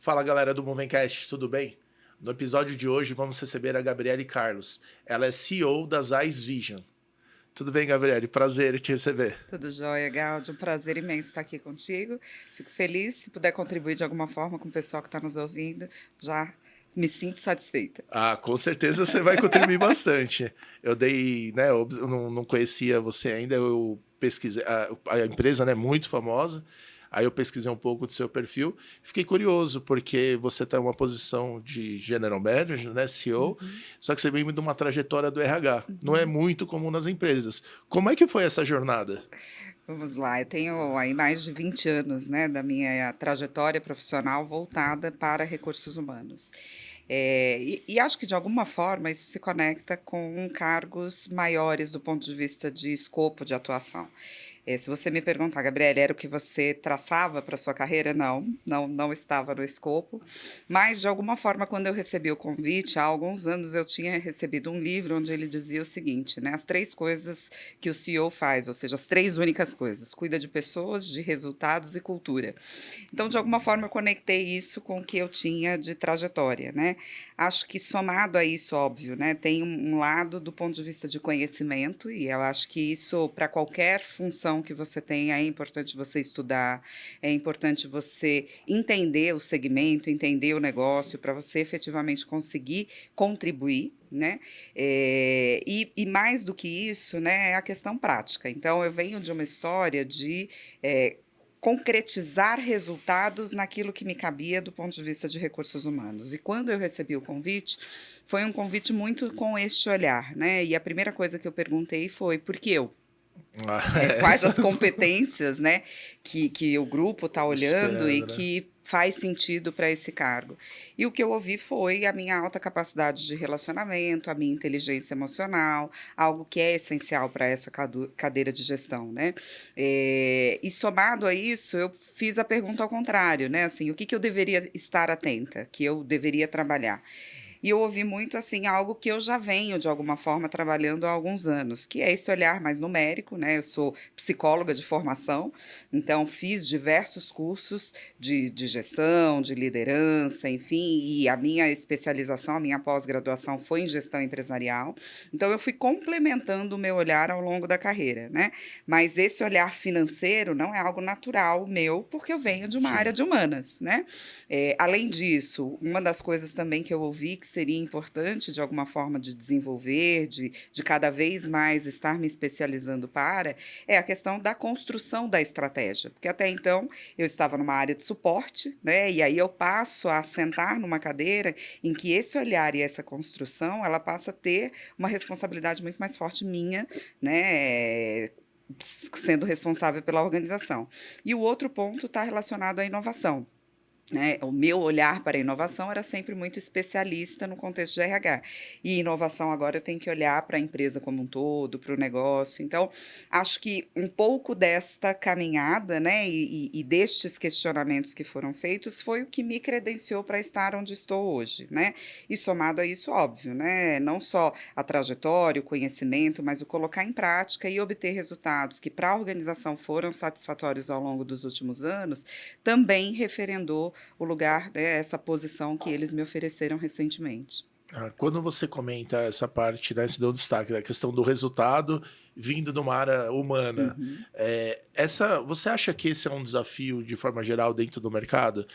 Fala galera do Movencast, tudo bem? No episódio de hoje vamos receber a Gabriele Carlos. Ela é CEO das Eyes Vision. Tudo bem, Gabriele? Prazer em te receber. Tudo jóia, Gáudio. Um prazer imenso estar aqui contigo. Fico feliz se puder contribuir de alguma forma com o pessoal que está nos ouvindo. Já me sinto satisfeita. Com certeza você vai contribuir bastante. Eu dei, né? Eu não conhecia você ainda, eu pesquisei. A empresa, né, muito famosa. Aí eu pesquisei um pouco do seu perfil. Fiquei curioso, porque você está em uma posição de General Manager, né, CEO, só que você vem de uma trajetória do RH. Não é muito comum nas empresas. Como é que foi essa jornada? Vamos lá, eu tenho aí mais de 20 anos, né, da minha trajetória profissional voltada para recursos humanos. E acho que, de alguma forma, isso se conecta com cargos maiores do ponto de vista de escopo de atuação. Se você me perguntar, Gabriela, era o que você traçava para a sua carreira? Não estava no escopo. Mas, de alguma forma, quando eu recebi o convite, há alguns anos eu tinha recebido um livro onde ele dizia o seguinte, né, as 3 coisas que o CEO faz, ou seja, as 3 únicas coisas: cuida de pessoas, de resultados e cultura. Então, de alguma forma, eu conectei isso com o que eu tinha de trajetória, né? Acho que, somado a isso, óbvio, né, tem um lado do ponto de vista de conhecimento, e eu acho que isso, para qualquer função que você tenha, é importante você estudar, é importante você entender o segmento, entender o negócio, para você efetivamente conseguir contribuir, né? E mais do que isso, né, é a questão prática. Então, eu venho de uma história de concretizar resultados naquilo que me cabia do ponto de vista de recursos humanos. E quando eu recebi o convite, foi um convite muito com este olhar, né? E a primeira coisa que eu perguntei foi: por que eu? Quais Essa as competências, né, que o grupo está olhando e esperando, né? que faz sentido para esse cargo. E o que eu ouvi foi a minha alta capacidade de relacionamento, a minha inteligência emocional, algo que é essencial para essa cadeira de gestão, né? E somado a isso, eu fiz a pergunta ao contrário, né? Assim, o que eu deveria estar atenta, que eu deveria trabalhar? E eu ouvi muito, assim, algo que eu já venho, de alguma forma, trabalhando há alguns anos, que é esse olhar mais numérico, né? Eu sou psicóloga de formação, então fiz diversos cursos de gestão, de liderança, enfim, e a minha especialização, a minha pós-graduação foi em gestão empresarial. Então, eu fui complementando o meu olhar ao longo da carreira, né? Mas esse olhar financeiro não é algo natural meu, porque eu venho de uma área Sim. de humanas, né? Além disso, uma das coisas também que eu ouvi que seria importante, de alguma forma, de desenvolver, de cada vez mais estar me especializando para, é a questão da construção da estratégia. Porque até então eu estava numa área de suporte, né? E aí eu passo a sentar numa cadeira em que esse olhar e essa construção, ela passa a ter uma responsabilidade muito mais forte minha, né? Sendo responsável pela organização. E o outro ponto está relacionado à inovação, né? O meu olhar para a inovação era sempre muito especialista no contexto de RH. E inovação agora eu tenho que olhar para a empresa como um todo, para o negócio. Então, acho que um pouco desta caminhada, né, e destes questionamentos que foram feitos foi o que me credenciou para estar onde estou hoje, né? E somado a isso, óbvio, né, não só a trajetória, o conhecimento, mas o colocar em prática e obter resultados que para a organização foram satisfatórios ao longo dos últimos anos, também referendou o lugar, né, essa posição que eles me ofereceram recentemente. Quando você comenta essa parte, né, se deu destaque, a questão do resultado vindo de uma área humana, Uhum, você acha que esse é um desafio de forma geral dentro do mercado?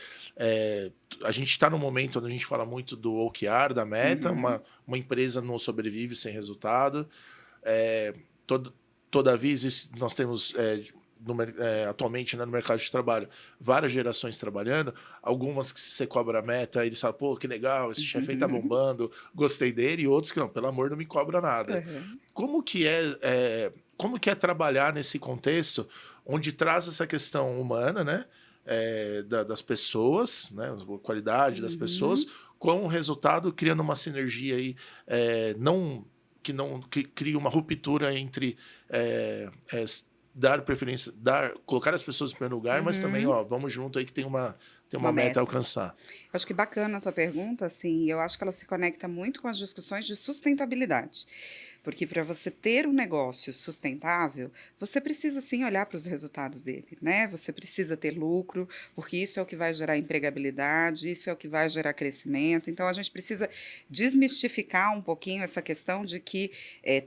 A gente está num momento onde a gente fala muito do OKR, da meta, uhum, uma empresa não sobrevive sem resultado. É, todo, Todavia, nós temos atualmente, né, no mercado de trabalho várias gerações trabalhando, algumas que você cobra a meta, eles falam, pô, que legal, esse chefe aí tá uhum, bombando, gostei dele, e outros que não, pelo amor, não me cobra nada. uhum. Como que é trabalhar nesse contexto onde traz essa questão humana, né, das pessoas, né, a qualidade das pessoas, Uhum. com o resultado criando uma sinergia aí, não que cria uma ruptura entre dar preferência, colocar as pessoas em primeiro lugar, mas também, Uhum. ó, vamos junto aí que tem tem Uma uma meta a meta. alcançar. Acho que bacana a tua pergunta, assim, eu acho que ela se conecta muito com as discussões de sustentabilidade. Porque para você ter um negócio sustentável, você precisa sim olhar para os resultados dele, né? Você precisa ter lucro, porque isso é o que vai gerar empregabilidade, isso é o que vai gerar crescimento. Então a gente precisa desmistificar um pouquinho essa questão de que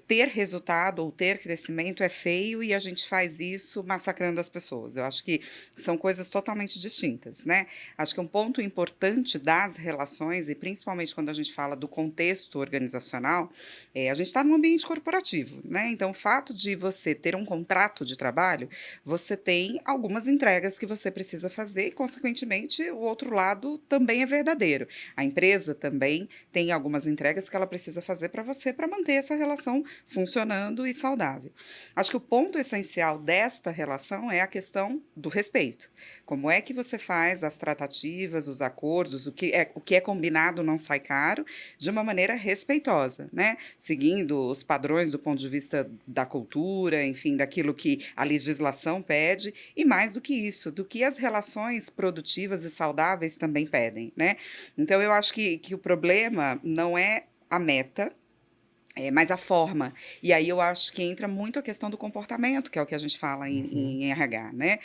ter resultado ou ter crescimento é feio e a gente faz isso massacrando as pessoas. Eu acho que são coisas totalmente distintas, né? Acho que um ponto importante das relações, e principalmente quando a gente fala do contexto organizacional, a gente está num ambiente corporativo, né? Então, o fato de você ter um contrato de trabalho, você tem algumas entregas que você precisa fazer e, consequentemente, o outro lado também é verdadeiro. A empresa também tem algumas entregas que ela precisa fazer para você para manter essa relação funcionando e saudável. Acho que o ponto essencial desta relação é a questão do respeito. Como é que você faz as tratativas, os acordos, o que é combinado não sai caro, de uma maneira respeitosa, né? Seguindo os padrões do ponto de vista da cultura, enfim, daquilo que a legislação pede, e mais do que isso, do que as relações produtivas e saudáveis também pedem, né? Então, eu acho que o problema não é a meta, mas a forma. E aí eu acho que entra muito a questão do comportamento, que é o que a gente fala Uhum. em RH, né?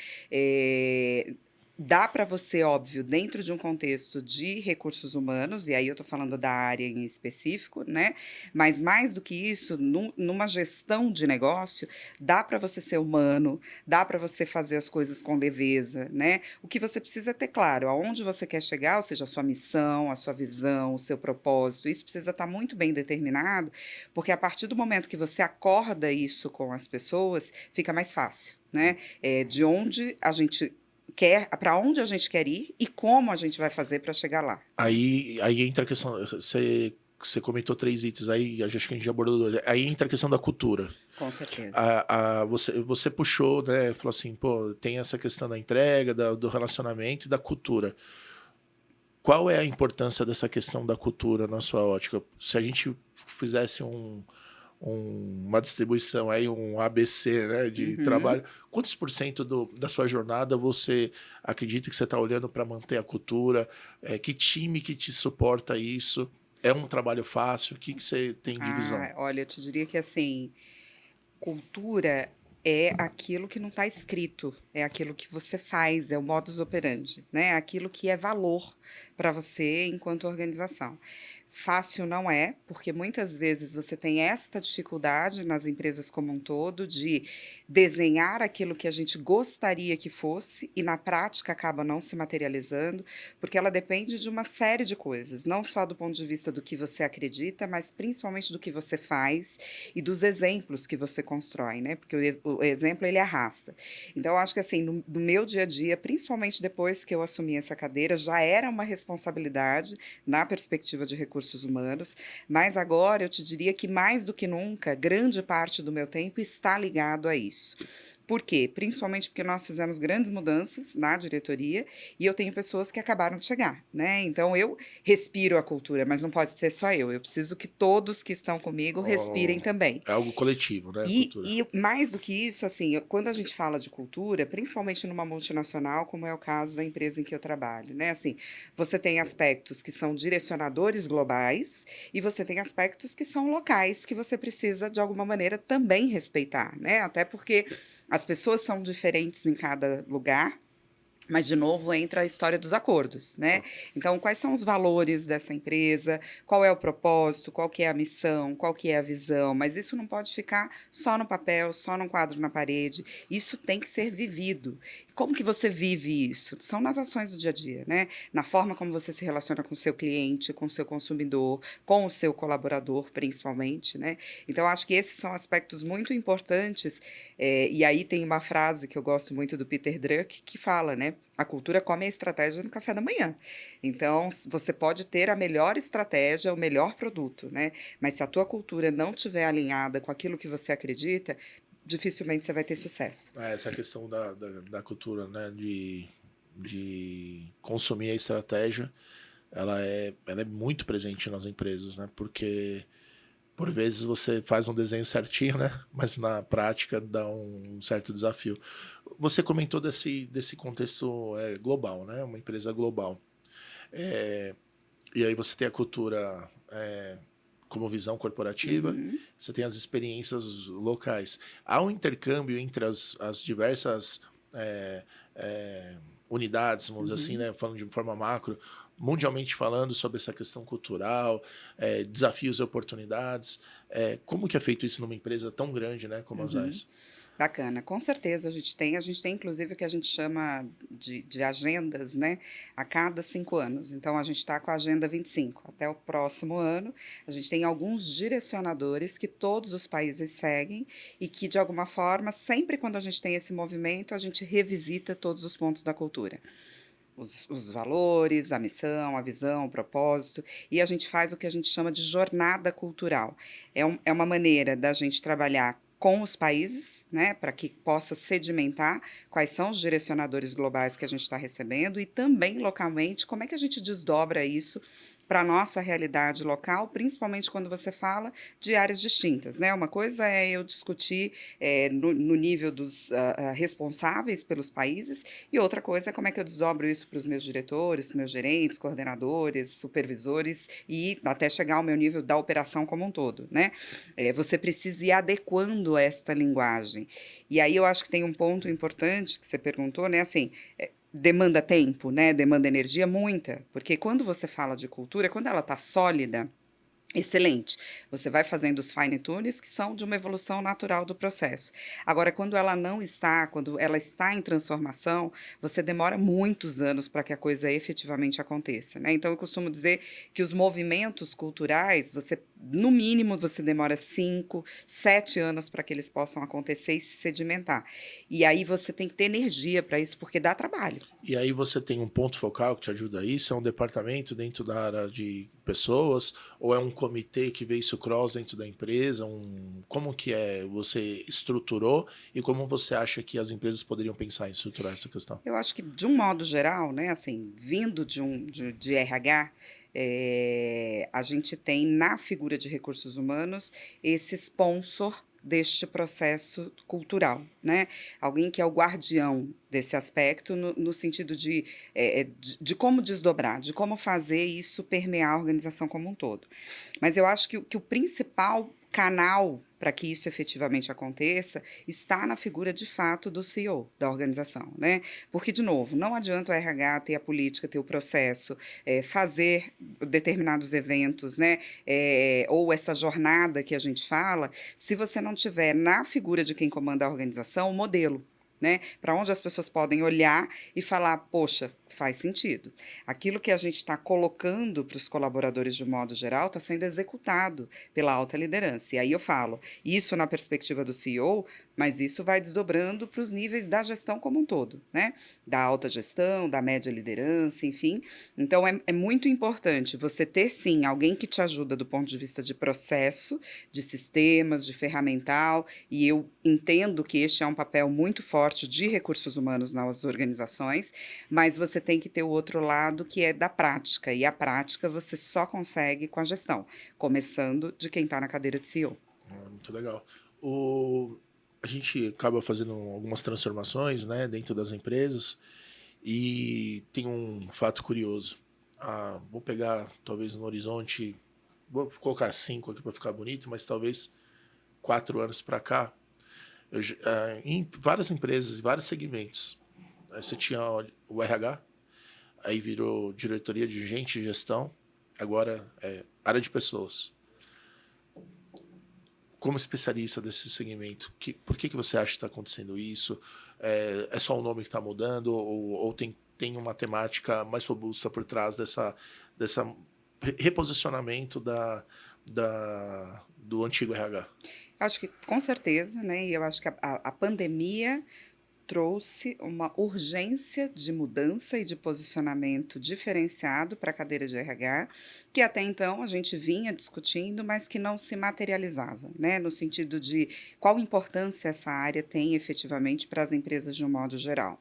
Dá para você, óbvio, dentro de um contexto de recursos humanos, e aí eu estou falando da área em específico, né? Mas mais do que isso, numa gestão de negócio, dá para você ser humano, dá para você fazer as coisas com leveza, né? O que você precisa é ter claro, aonde você quer chegar, ou seja, a sua missão, a sua visão, o seu propósito, isso precisa estar muito bem determinado, porque a partir do momento que você acorda isso com as pessoas, fica mais fácil, né? De onde a gente quer, para onde a gente quer ir e como a gente vai fazer para chegar lá. Né? Aí entra a questão, você comentou 3 itens, aí acho que a gente já abordou 2. Aí entra a questão da cultura. Com certeza. Você puxou, né, falou assim, pô, tem essa questão da entrega, do relacionamento e da cultura. Qual é a importância dessa questão da cultura na sua ótica? Se a gente fizesse uma distribuição aí, um ABC, né, de Uhum. trabalho, quantos por cento da sua jornada você acredita que você está olhando para manter a cultura? Que time que te suporta isso? É um trabalho fácil? O que você tem de visão? Olha, eu te diria que assim, cultura é aquilo que não está escrito, é aquilo que você faz, é o modus operandi, né? É aquilo que é valor para você enquanto organização. Fácil não é, porque muitas vezes você tem esta dificuldade nas empresas como um todo de desenhar aquilo que a gente gostaria que fosse e na prática acaba não se materializando, porque ela depende de uma série de coisas, não só do ponto de vista do que você acredita, mas principalmente do que você faz e dos exemplos que você constrói, né? Porque o exemplo ele arrasta. Então, eu acho que assim, no meu dia a dia, principalmente depois que eu assumi essa cadeira, já era uma responsabilidade na perspectiva de recursos humanos, mas agora eu te diria que mais do que nunca, grande parte do meu tempo está ligado a isso. Por quê? Principalmente porque nós fizemos grandes mudanças na diretoria e eu tenho pessoas que acabaram de chegar, né? Então eu respiro a cultura, mas não pode ser só eu. Eu preciso que todos que estão comigo respirem Oh, também. é algo coletivo, né, a E, cultura? e mais do que isso, assim, quando a gente fala de cultura, principalmente numa multinacional, como é o caso da empresa em que eu trabalho, né? Assim, você tem aspectos que são direcionadores globais e você tem aspectos que são locais que você precisa, de alguma maneira, também respeitar, né? Até porque as pessoas são diferentes em cada lugar. Mas, de novo, entra a história dos acordos, né? Então, quais são os valores dessa empresa? Qual é o propósito? Qual que é a missão? Qual que é a visão? Mas isso não pode ficar só no papel, só num quadro na parede. Isso tem que ser vivido. Como que você vive isso? São nas ações do dia a dia, né? Na forma como você se relaciona com o seu cliente, com o seu consumidor, com o seu colaborador, principalmente, né? Então, acho que esses são aspectos muito importantes. E aí tem uma frase que eu gosto muito do Peter Drucker que fala, né? A cultura come a estratégia no café da manhã. Então, você pode ter a melhor estratégia, o melhor produto, né? Mas se a tua cultura não estiver alinhada com aquilo que você acredita, dificilmente você vai ter sucesso. Essa questão da cultura, né, de consumir a estratégia, ela é muito presente nas empresas, né, porque Por vezes você faz um desenho certinho, né? Mas na prática dá um certo desafio. Você comentou desse contexto global, né? Uma empresa global. É, e aí você tem a cultura como visão corporativa, Uhum, você tem as experiências locais. Há um intercâmbio entre as diversas é, unidades, vamos dizer assim, uhum. né? Falando de forma macro, mundialmente falando sobre essa questão cultural, desafios e oportunidades. Como que é feito isso numa empresa tão grande, né, como a Uhum. Zeiss? Bacana, com certeza a gente tem inclusive o que a gente chama de agendas, né, a cada 5 anos. Então a gente está com a agenda 25 até o próximo ano, a gente tem alguns direcionadores que todos os países seguem e que de alguma forma, sempre quando a gente tem esse movimento, a gente revisita todos os pontos da cultura. Os valores, a missão, a visão, o propósito, e a gente faz o que a gente chama de jornada cultural. É uma maneira da gente trabalhar com os países, né, para que possa sedimentar quais são os direcionadores globais que a gente está recebendo e também localmente como é que a gente desdobra isso para a nossa realidade local, principalmente quando você fala de áreas distintas, né? Uma coisa é eu discutir no nível dos responsáveis pelos países, e outra coisa é como é que eu desdobro isso para os meus diretores, para os meus gerentes, coordenadores, supervisores e até chegar ao meu nível da operação como um todo, né? Você precisa ir adequando esta linguagem. E aí eu acho que tem um ponto importante que você perguntou, né? Assim, demanda tempo, né? Demanda energia, muita. Porque quando você fala de cultura, quando ela está sólida, excelente. Você vai fazendo os fine tunes que são de uma evolução natural do processo. Agora, quando ela não está, quando ela está em transformação, você demora muitos anos para que a coisa efetivamente aconteça, né? Então, eu costumo dizer que os movimentos culturais, no mínimo, você demora 5, 7 anos para que eles possam acontecer e se sedimentar. E aí você tem que ter energia para isso, porque dá trabalho. E aí você tem um ponto focal que te ajuda a isso? É um departamento dentro da área de pessoas? Ou é um comitê que vê isso cross dentro da empresa? Como que você estruturou e como você acha que as empresas poderiam pensar em estruturar essa questão? Eu acho que, de um modo geral, né, assim, vindo de RH, a gente tem na figura de recursos humanos esse sponsor deste processo cultural, né? Alguém que é o guardião desse aspecto no sentido de como desdobrar, de como fazer isso permear a organização como um todo. Mas eu acho que o principal canal para que isso efetivamente aconteça está na figura de fato do CEO da organização, né? Porque, de novo, não adianta o RH ter a política, ter o processo, fazer determinados eventos, né? Ou essa jornada que a gente fala, se você não tiver na figura de quem comanda a organização o modelo. Né? Para onde as pessoas podem olhar e falar, poxa, faz sentido. Aquilo que a gente está colocando para os colaboradores de um modo geral está sendo executado pela alta liderança. E aí eu falo, isso na perspectiva do CEO, mas isso vai desdobrando para os níveis da gestão como um todo, né? Da alta gestão, da média liderança, enfim. Então é muito importante você ter sim alguém que te ajuda do ponto de vista de processo, de sistemas, de ferramental, e eu entendo que este é um papel muito forte de recursos humanos nas organizações, mas você tem que ter o outro lado que é da prática, e a prática você só consegue com a gestão, começando de quem está na cadeira de CEO. Muito legal. A gente acaba fazendo algumas transformações, né, dentro das empresas e tem um fato curioso. Vou pegar talvez no horizonte, vou colocar 5 aqui para ficar bonito, mas talvez 4 anos para cá, em várias empresas, em vários segmentos, você tinha o RH, aí virou diretoria de gente e gestão, agora é área de pessoas. Como especialista desse segmento, por que você acha que está acontecendo isso? É só o nome que está mudando ou tem uma temática mais robusta por trás dessa reposicionamento do antigo RH? Acho que com certeza, né? E eu acho que a pandemia trouxe uma urgência de mudança e de posicionamento diferenciado para a cadeira de RH, que até então a gente vinha discutindo, mas que não se materializava, né? No sentido de qual importância essa área tem efetivamente para as empresas de um modo geral.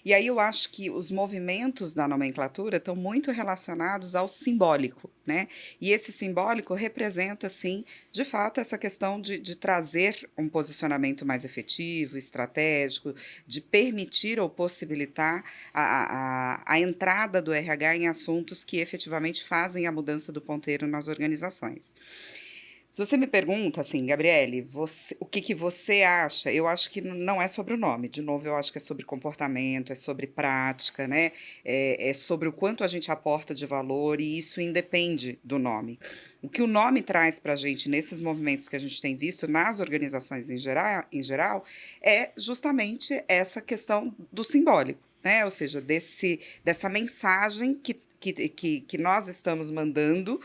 E aí eu acho que os movimentos da nomenclatura estão muito relacionados ao simbólico, né? E esse simbólico representa, sim, de fato, essa questão de trazer um posicionamento mais efetivo, estratégico, de permitir ou possibilitar a entrada do RH em assuntos que efetivamente fazem a mudança do ponteiro nas organizações. Se você me pergunta, assim, Gabriele, o que que você acha? Eu acho que não é sobre o nome. De novo, eu acho que é sobre comportamento, é sobre prática, né? É sobre o quanto a gente aporta de valor e isso independe do nome. O que o nome traz para a gente nesses movimentos que a gente tem visto nas organizações em geral é justamente essa questão do simbólico, né? Ou seja, dessa mensagem que nós estamos mandando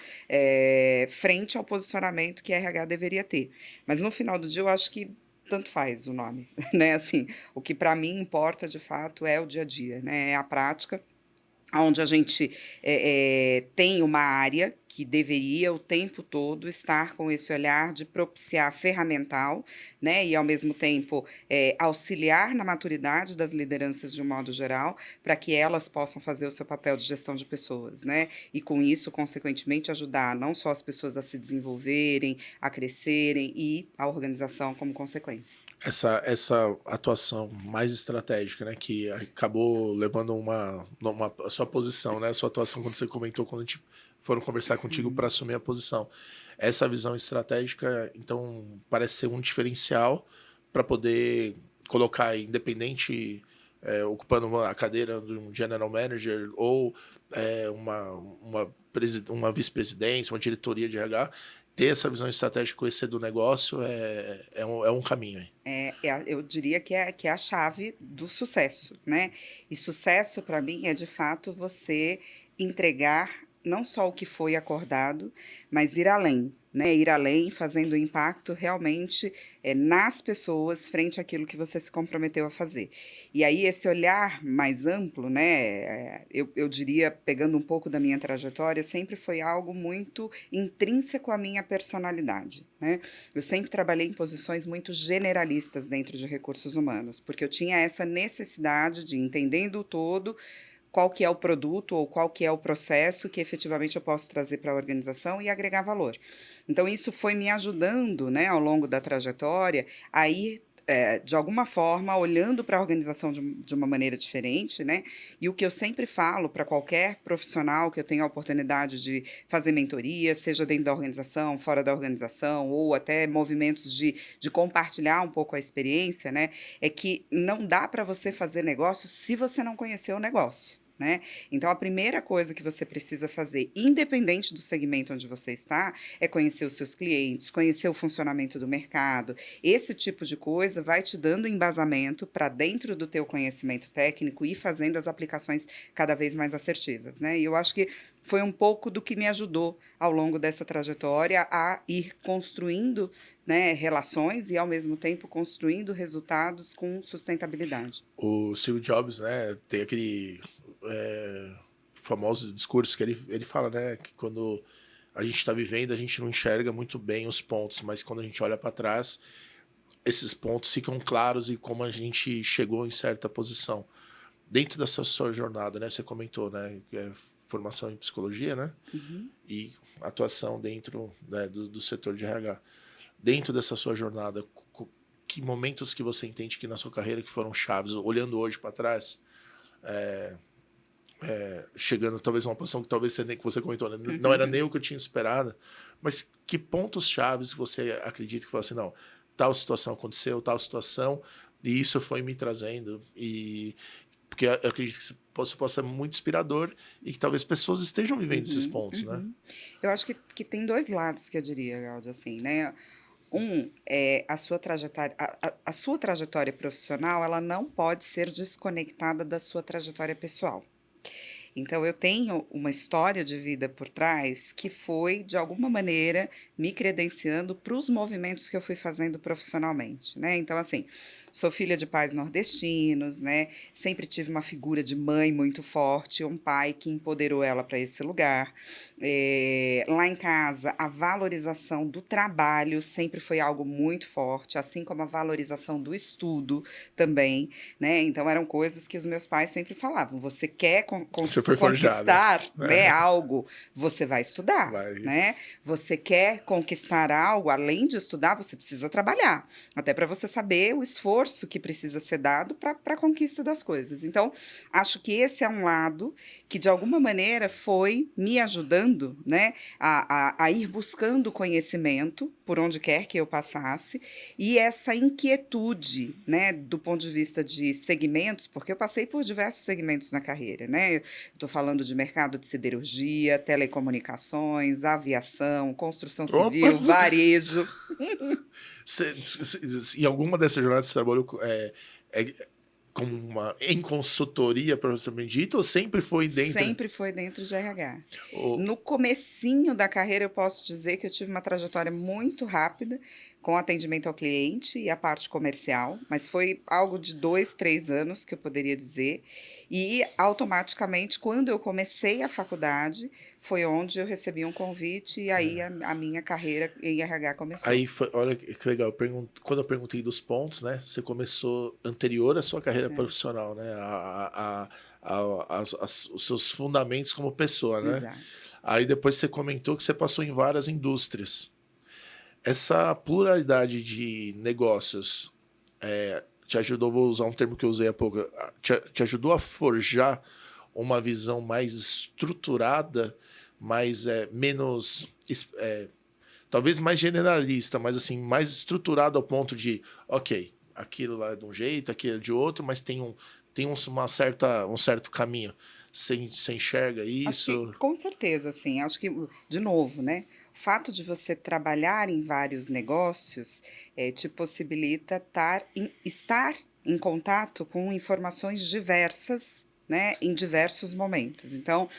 frente ao posicionamento que a RH deveria ter. Mas no final do dia eu acho que tanto faz o nome, né? Assim, o que para mim importa de fato é o dia a dia, né? É a prática onde a gente tem uma área que deveria o tempo todo estar com esse olhar de propiciar ferramental, né, e ao mesmo tempo auxiliar na maturidade das lideranças de um modo geral, para que elas possam fazer o seu papel de gestão de pessoas, né, e com isso, consequentemente, ajudar não só as pessoas a se desenvolverem, a crescerem e a organização como consequência. Essa atuação mais estratégica, né, que acabou levando a sua posição, né, a sua atuação quando você comentou, quando a gente foram conversar contigo para assumir a posição. Essa visão estratégica, então, parece ser um diferencial para poder colocar independente, ocupando a cadeira de um general manager ou uma vice-presidência, uma diretoria de RH, ter essa visão estratégica, conhecer do negócio é um caminho. Hein? Eu diria que é a chave do sucesso, né? E sucesso, para mim, é de fato você entregar não só o que foi acordado, mas ir além, né? Ir além, fazendo impacto realmente nas pessoas frente àquilo que você se comprometeu a fazer. E aí, esse olhar mais amplo, né? Eu diria, pegando um pouco da minha trajetória, sempre foi algo muito intrínseco à minha personalidade, né? Eu sempre trabalhei em posições muito generalistas dentro de recursos humanos, porque eu tinha essa necessidade de, entendendo o todo, qual que é o produto ou qual que é o processo que efetivamente eu posso trazer para a organização e agregar valor. Então, isso foi me ajudando, né, ao longo da trajetória a ir de alguma forma, olhando para a organização de uma maneira diferente, né? E o que eu sempre falo para qualquer profissional que eu tenha a oportunidade de fazer mentoria, seja dentro da organização, fora da organização, ou até movimentos de compartilhar um pouco a experiência, né? É que não dá para você fazer negócio se você não conhecer o negócio. Né? Então, a primeira coisa que você precisa fazer, independente do segmento onde você está, é conhecer os seus clientes, conhecer o funcionamento do mercado. Esse tipo de coisa vai te dando embasamento para dentro do teu conhecimento técnico e fazendo as aplicações cada vez mais assertivas. Né? E eu acho que foi um pouco do que me ajudou ao longo dessa trajetória a ir construindo, né, relações e, ao mesmo tempo, construindo resultados com sustentabilidade. O Steve Jobs, né, tem aquele famoso discurso que ele fala, né, que quando a gente está vivendo, a gente não enxerga muito bem os pontos, mas quando a gente olha para trás, esses pontos ficam claros e como a gente chegou em certa posição. Dentro dessa sua jornada, né, você comentou, né, que é formação em psicologia, né, e atuação dentro, né, do setor de RH. Dentro dessa sua jornada, que momentos que você entende que na sua carreira que foram chaves, olhando hoje para trás, chegando talvez a uma posição que talvez que você comentou, né? Não era nem o que eu tinha esperado, mas que pontos chaves você acredita que foi assim, não, tal situação aconteceu, tal situação, e isso foi me trazendo, e porque eu acredito que isso possa ser muito inspirador e que talvez pessoas estejam vivendo esses pontos, né? Eu acho que tem dois lados que eu diria, Gaudio, assim, né? É a sua trajetória profissional, ela não pode ser desconectada da sua trajetória pessoal. Então, eu tenho uma história de vida por trás que foi, de alguma maneira, me credenciando para os movimentos que eu fui fazendo profissionalmente, né? Então, assim, sou filha de pais nordestinos, né? Sempre tive uma figura de mãe muito forte, um pai que empoderou ela para esse lugar. Lá em casa, a valorização do trabalho sempre foi algo muito forte, assim como a valorização do estudo também, né? Então, eram coisas que os meus pais sempre falavam: você quer Você foi forjada. conquistar, né, algo, você vai estudar, Vai. né? Você quer conquistar algo, além de estudar, você precisa trabalhar, até para você saber o esforço que precisa ser dado para a conquista das coisas. Então, acho que esse é um lado que, de alguma maneira, foi me ajudando, né, a ir buscando conhecimento por onde quer que eu passasse, e essa inquietude, né, do ponto de vista de segmentos, porque eu passei por diversos segmentos na carreira, né? Estou falando de mercado de siderurgia, telecomunicações, aviação, construção Opa! civil, varejo. Em alguma dessas jornadas você trabalhou como em consultoria, propriamente dito, ou sempre foi dentro? Sempre foi dentro de RH. Ou, No comecinho da carreira, eu posso dizer que eu tive uma trajetória muito rápida com atendimento ao cliente e a parte comercial, mas foi algo de 2, 3 anos que eu poderia dizer. E automaticamente, quando eu comecei a faculdade, foi onde eu recebi um convite e aí a minha carreira em RH começou. olha que legal, quando eu perguntei dos pontos, né? Você começou anterior à sua carreira profissional, né? Os seus fundamentos como pessoa, né? Exato. Aí depois você comentou que você passou em várias indústrias. Essa pluralidade de negócios te ajudou, vou usar um termo que eu usei há pouco, te ajudou a forjar uma visão mais estruturada, menos, talvez mais generalista, mas assim, mais estruturada ao ponto de, ok, aquilo lá é de um jeito, aquilo é de outro, mas tem um certo caminho. Você enxerga Acho que, isso? com certeza, assim, acho que, de novo, né, o fato de você trabalhar em vários negócios te possibilita estar em contato com informações diversas, né, em diversos momentos. Então,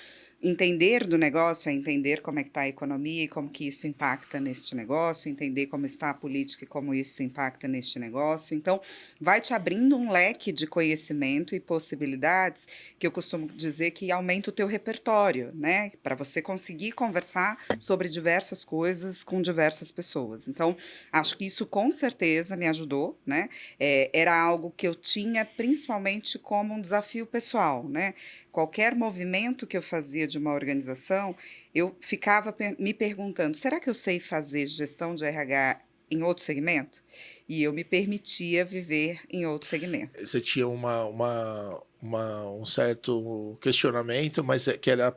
entender do negócio é entender como é que está a economia e como que isso impacta neste negócio, entender como está a política e como isso impacta neste negócio. Então, vai te abrindo um leque de conhecimento e possibilidades que eu costumo dizer que aumenta o teu repertório, né? Para você conseguir conversar sobre diversas coisas com diversas pessoas. Então, acho que isso com certeza me ajudou, né? Era algo que eu tinha principalmente como um desafio pessoal, né? Qualquer movimento que eu fazia de uma organização, eu ficava me perguntando: será que eu sei fazer gestão de RH em outro segmento? E eu me permitia viver em outro segmento. Você tinha um certo questionamento, mas que era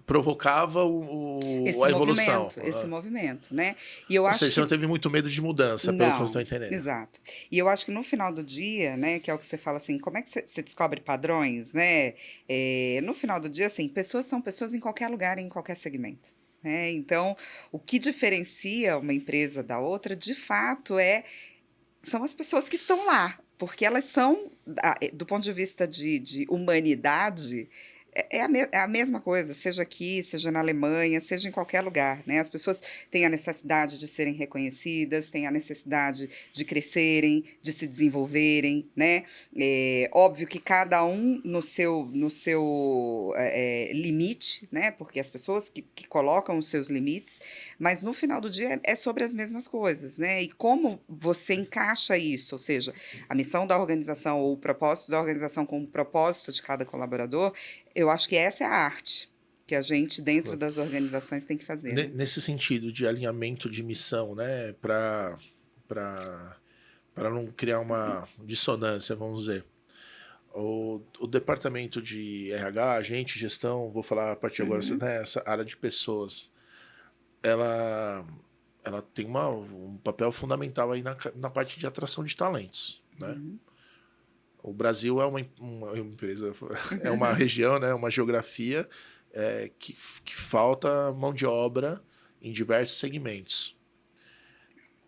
provocava a evolução. Esse movimento, né? E eu Ou acho seja, você não que teve muito medo de mudança, pelo que eu estou não, entendendo. exato. E eu acho que no final do dia, né, que é o que você fala assim, como é que você descobre padrões, né? No final do dia, assim, pessoas são pessoas em qualquer lugar, em qualquer segmento. Né? Então, o que diferencia uma empresa da outra, de fato, são as pessoas que estão lá, porque elas são, do ponto de vista de humanidade, é a mesma coisa, seja aqui, seja na Alemanha, seja em qualquer lugar, né? As pessoas têm a necessidade de serem reconhecidas, têm a necessidade de crescerem, de se desenvolverem, né? Óbvio que cada um no seu limite, né? Porque as pessoas que colocam os seus limites, mas no final do dia é sobre as mesmas coisas, né? E como você encaixa isso, ou seja, a missão da organização ou o propósito da organização com o propósito de cada colaborador, eu acho que essa é a arte que a gente, dentro das organizações, tem que fazer, né? Nesse sentido de alinhamento de missão, né? Para não criar uma dissonância, vamos dizer. O departamento de RH, agente, gestão, vou falar a partir agora, né, essa área de pessoas, ela, ela tem um papel fundamental aí na parte de atração de talentos, né? O Brasil é uma empresa, é uma região, né, uma geografia que falta mão de obra em diversos segmentos.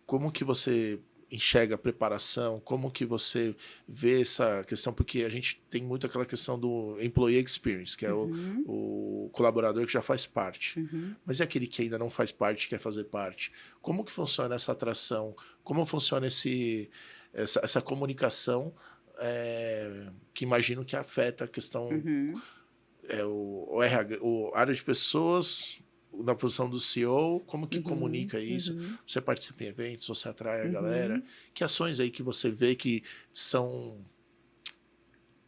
Como que você enxerga a preparação? Como que você vê essa questão? Porque a gente tem muito aquela questão do employee experience, que é o colaborador que já faz parte. Mas e aquele que ainda não faz parte, quer fazer parte? Como que funciona essa atração? Como funciona essa comunicação que imagino que afeta a questão o RH, a área de pessoas na posição do CEO, como que comunica isso? Você participa em eventos, você atrai a galera? Que ações aí que você vê que são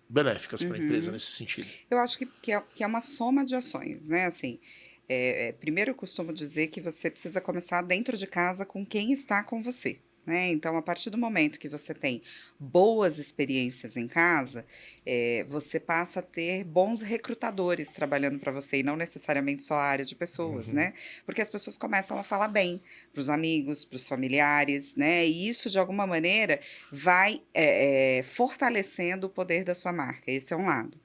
benéficas para a empresa nesse sentido? Eu acho que é uma soma de ações, né? Assim, primeiro eu costumo dizer que você precisa começar dentro de casa com quem está com você. Né? Então, a partir do momento que você tem boas experiências em casa, você passa a ter bons recrutadores trabalhando para você, e não necessariamente só a área de pessoas, né? Porque as pessoas começam a falar bem para os amigos, para os familiares, né? E isso, de alguma maneira, vai fortalecendo o poder da sua marca. Esse é um lado.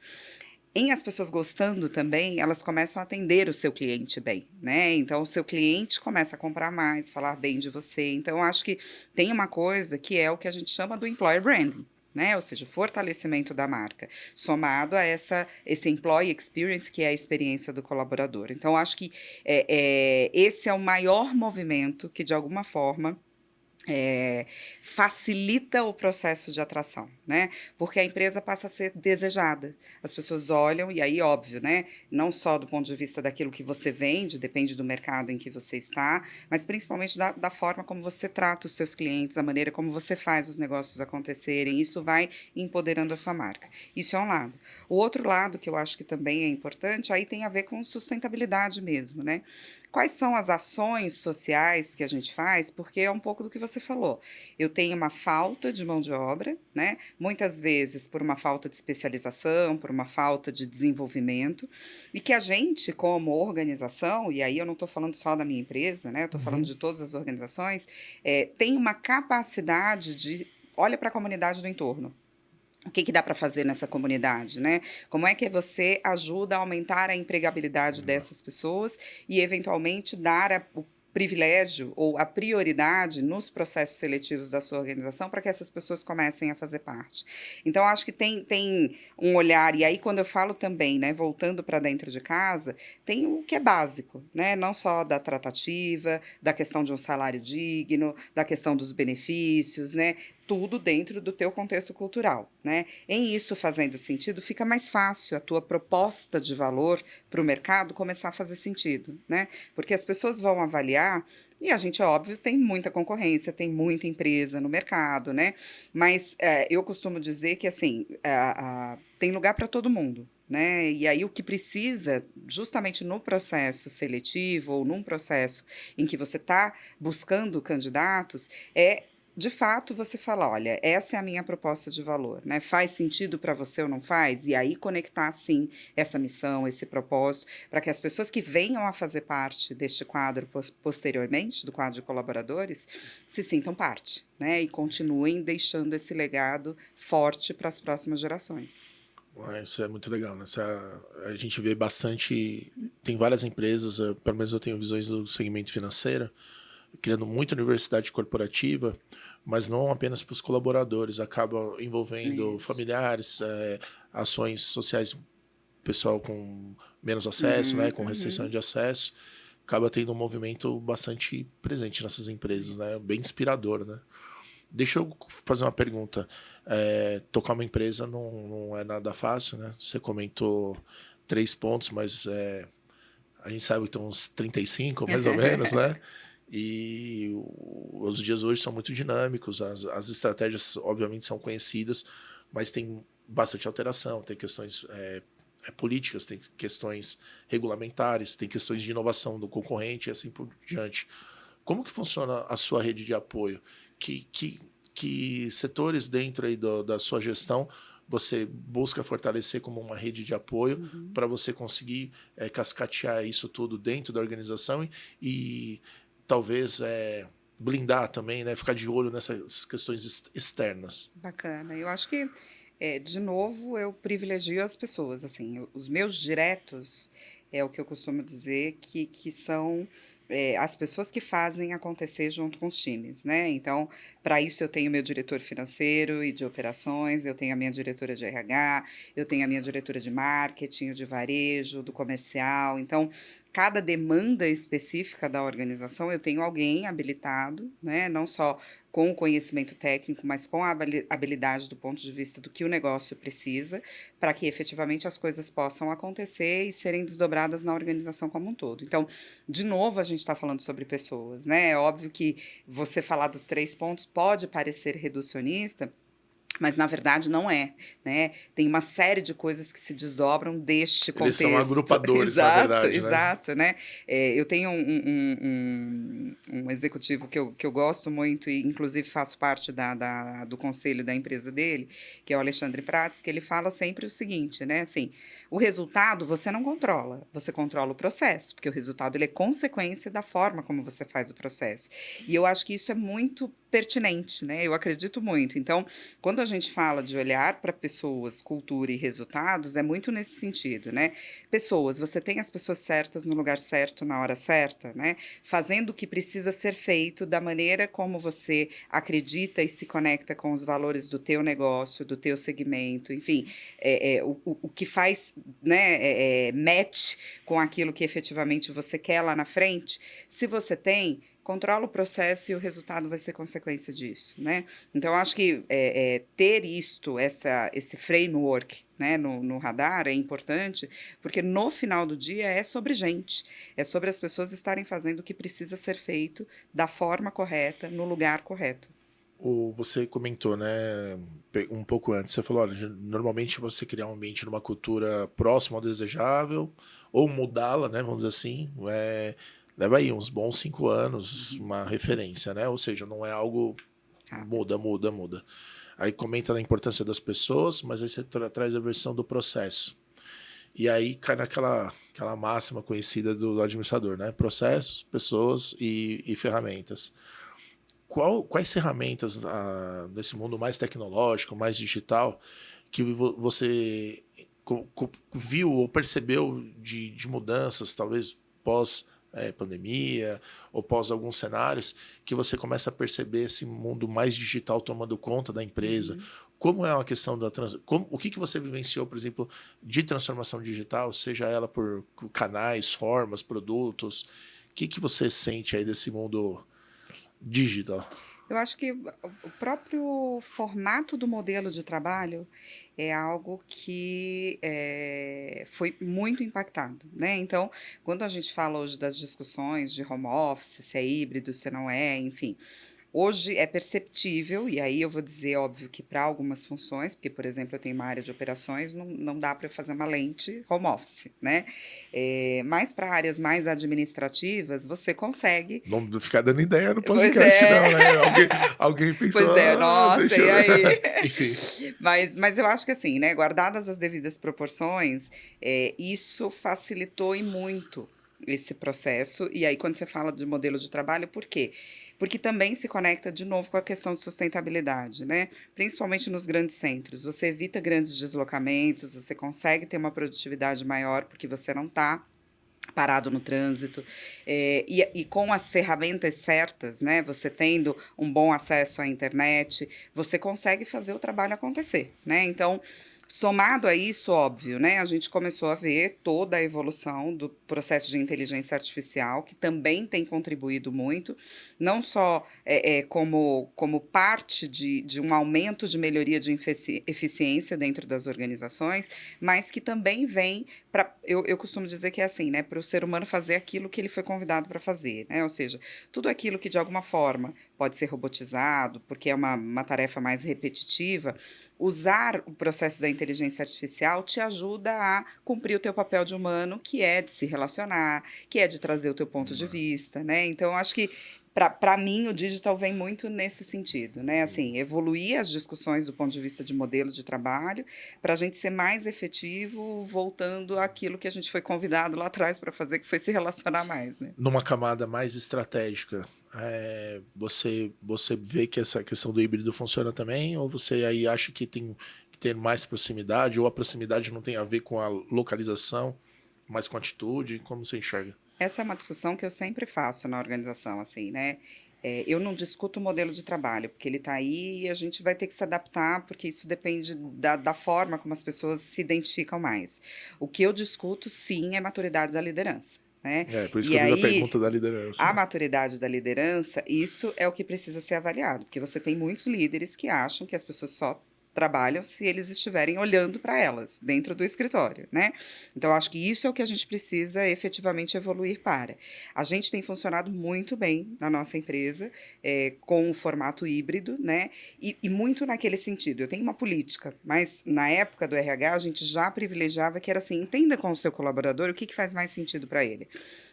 Em as pessoas gostando também, elas começam a atender o seu cliente bem, né? Então, o seu cliente começa a comprar mais, falar bem de você. Então, eu acho que tem uma coisa que é o que a gente chama do employer branding, né? Ou seja, o fortalecimento da marca, somado a esse employee experience, que é a experiência do colaborador. Então, eu acho que esse é o maior movimento que, de alguma forma, facilita o processo de atração, né? Porque a empresa passa a ser desejada. As pessoas olham, e aí, óbvio, né? Não só do ponto de vista daquilo que você vende, depende do mercado em que você está, mas principalmente da forma como você trata os seus clientes, a maneira como você faz os negócios acontecerem. Isso vai empoderando a sua marca. Isso é um lado. O outro lado, que eu acho que também é importante, aí tem a ver com sustentabilidade mesmo, né? Quais são as ações sociais que a gente faz? Porque é um pouco do que você falou. Eu tenho uma falta de mão de obra, né? Muitas vezes por uma falta de especialização, por uma falta de desenvolvimento, e que a gente, como organização, e aí eu não estou falando só da minha empresa, né? Eu estou falando de todas as organizações, tem uma capacidade de olha para a comunidade do entorno. O que dá para fazer nessa comunidade, né? Como é que você ajuda a aumentar a empregabilidade dessas pessoas e, eventualmente, dar o privilégio ou a prioridade nos processos seletivos da sua organização para que essas pessoas comecem a fazer parte. Então, acho que tem um olhar, e aí quando eu falo também, né, voltando para dentro de casa, tem o que é básico, né? Não só da tratativa, da questão de um salário digno, da questão dos benefícios, né? Tudo dentro do teu contexto cultural, né? Em isso fazendo sentido, fica mais fácil a tua proposta de valor para o mercado começar a fazer sentido, né? Porque as pessoas vão avaliar, e a gente, óbvio, tem muita concorrência, tem muita empresa no mercado, né? Mas eu costumo dizer que, assim, tem lugar para todo mundo, né? E aí o que precisa, justamente no processo seletivo ou num processo em que você está buscando candidatos, de fato, você fala, olha, essa é a minha proposta de valor, né? Faz sentido para você ou não faz? E aí conectar, sim, essa missão, esse propósito, para que as pessoas que venham a fazer parte deste quadro posteriormente, do quadro de colaboradores, se sintam parte, né? E continuem deixando esse legado forte para as próximas gerações. Isso é muito legal, né? A gente vê bastante, tem várias empresas, pelo menos eu tenho visões do segmento financeiro, criando muita universidade corporativa, mas não apenas para os colaboradores, acaba envolvendo familiares, ações sociais, pessoal com menos acesso, né, com restrição de acesso, acaba tendo um movimento bastante presente nessas empresas, né, bem inspirador, né. Deixa eu fazer uma pergunta. Tocar uma empresa não é nada fácil, né? Você comentou 3 pontos, mas a gente sabe que tem uns 35, mais ou menos, né? E os dias hoje são muito dinâmicos, as estratégias, obviamente, são conhecidas, mas tem bastante alteração, tem questões políticas, tem questões regulamentares, tem questões de inovação do concorrente e assim por diante. Como que funciona a sua rede de apoio? Que setores dentro aí da sua gestão você busca fortalecer como uma rede de apoio para você conseguir cascatear isso tudo dentro da organização e talvez blindar também, né? Ficar de olho nessas questões externas. Bacana. Eu acho que, de novo, eu privilegio as pessoas. Assim, os meus diretos é o que eu costumo dizer que são as pessoas que fazem acontecer junto com os times, né? Então, para isso eu tenho meu diretor financeiro e de operações, eu tenho a minha diretora de RH, eu tenho a minha diretora de marketing, de varejo, do comercial. Então, cada demanda específica da organização, eu tenho alguém habilitado, né? Não só com o conhecimento técnico, mas com a habilidade do ponto de vista do que o negócio precisa, para que efetivamente as coisas possam acontecer e serem desdobradas na organização como um todo. Então, de novo, a gente está falando sobre pessoas, né? É óbvio que você falar dos 3 pontos pode parecer reducionista, mas na verdade não é, né? Tem uma série de coisas que se desdobram deste Eles são contexto. agrupadores, na Exato, verdade, né? exato, né? Eu tenho um executivo que eu gosto muito e inclusive faço parte do conselho da empresa dele, que é o Alexandre Prates, que ele fala sempre o seguinte, né? Assim, o resultado você não controla, você controla o processo, porque o resultado ele é consequência da forma como você faz o processo. E eu acho que isso é muito pertinente, né? Eu acredito muito. Então, quando a gente fala de olhar para pessoas, cultura e resultados, é muito nesse sentido, né? Pessoas, você tem as pessoas certas no lugar certo, na hora certa, né? Fazendo o que precisa ser feito da maneira como você acredita e se conecta com os valores do teu negócio, do teu segmento, enfim, o que faz, né, match com aquilo que efetivamente você quer lá na frente. Se você tem, controla o processo e o resultado vai ser consequência disso, né? Então, eu acho que ter esse framework, né, no radar é importante, porque no final do dia é sobre gente, é sobre as pessoas estarem fazendo o que precisa ser feito da forma correta, no lugar correto. Você comentou, né, um pouco antes, você falou, olha, normalmente você criar um ambiente numa cultura próxima ao desejável, ou mudá-la, né, vamos dizer assim, leva aí uns bons 5 anos, uma referência, né, ou seja, não é algo Rápido. muda. Aí comenta da importância das pessoas, mas aí você traz a versão do processo. E aí cai aquela máxima conhecida do administrador, né, processos, pessoas e ferramentas. Quais ferramentas nesse mundo mais tecnológico, mais digital, que você viu ou percebeu de mudanças, talvez pós pandemia ou pós alguns cenários, que você começa a perceber esse mundo mais digital tomando conta da empresa? Uhum. Como é uma questão o que você vivenciou, por exemplo, de transformação digital, seja ela por canais, formas, produtos? O que você sente aí desse mundo digital? Eu acho que o próprio formato do modelo de trabalho é algo que foi muito impactado, né? Então, quando a gente fala hoje das discussões de home office, se é híbrido, se não é, enfim, hoje é perceptível, e aí eu vou dizer, óbvio, que para algumas funções, porque, por exemplo, eu tenho uma área de operações, não dá para eu fazer uma lente home office, né? Mas para áreas mais administrativas, você consegue. Não ficar dando ideia no Pois podcast, é. não, né? Alguém pensou, Pois é, nossa, deixa e eu aí? ver. Enfim. Mas eu acho que assim, né, guardadas as devidas proporções, isso facilitou e muito esse processo. E aí, quando você fala de modelo de trabalho, por quê? Porque também se conecta de novo com a questão de sustentabilidade, né? Principalmente nos grandes centros. Você evita grandes deslocamentos, você consegue ter uma produtividade maior porque você não está parado no trânsito, e com as ferramentas certas, né, você tendo um bom acesso à internet, você consegue fazer o trabalho acontecer, né? Então, somado a isso, óbvio, né, a gente começou a ver toda a evolução do processo de inteligência artificial, que também tem contribuído muito, não só como parte de um aumento de melhoria de eficiência dentro das organizações, mas que também vem para, eu costumo dizer que é assim, né, para o ser humano fazer aquilo que ele foi convidado para fazer, né, ou seja, tudo aquilo que de alguma forma pode ser robotizado, porque é uma tarefa mais repetitiva, usar o processo da inteligência artificial te ajuda a cumprir o teu papel de humano, que é de se relacionar, que é de trazer o teu ponto de vista, né, então acho que para mim, o digital vem muito nesse sentido, né? Assim, evoluir as discussões do ponto de vista de modelo de trabalho, para a gente ser mais efetivo, voltando àquilo que a gente foi convidado lá atrás para fazer, que foi se relacionar mais, né? Numa camada mais estratégica, você vê que essa questão do híbrido funciona também? Ou você aí acha que tem que ter mais proximidade? Ou a proximidade não tem a ver com a localização, mas com a atitude? Como você enxerga? Essa é uma discussão que eu sempre faço na organização, assim, né? Eu não discuto o modelo de trabalho, porque ele está aí e a gente vai ter que se adaptar, porque isso depende da forma como as pessoas se identificam mais. O que eu discuto, sim, é maturidade da liderança, né? Por isso que E eu fiz a aí, pergunta da liderança, a né? maturidade da liderança, isso é o que precisa ser avaliado, porque você tem muitos líderes que acham que as pessoas só trabalham se eles estiverem olhando para elas dentro do escritório, né? Então, acho que isso é o que a gente precisa efetivamente evoluir para. A gente tem funcionado muito bem na nossa empresa, com o formato híbrido, né? E muito naquele sentido. Eu tenho uma política, mas na época do RH a gente já privilegiava que era assim, entenda com o seu colaborador o que faz mais sentido para ele.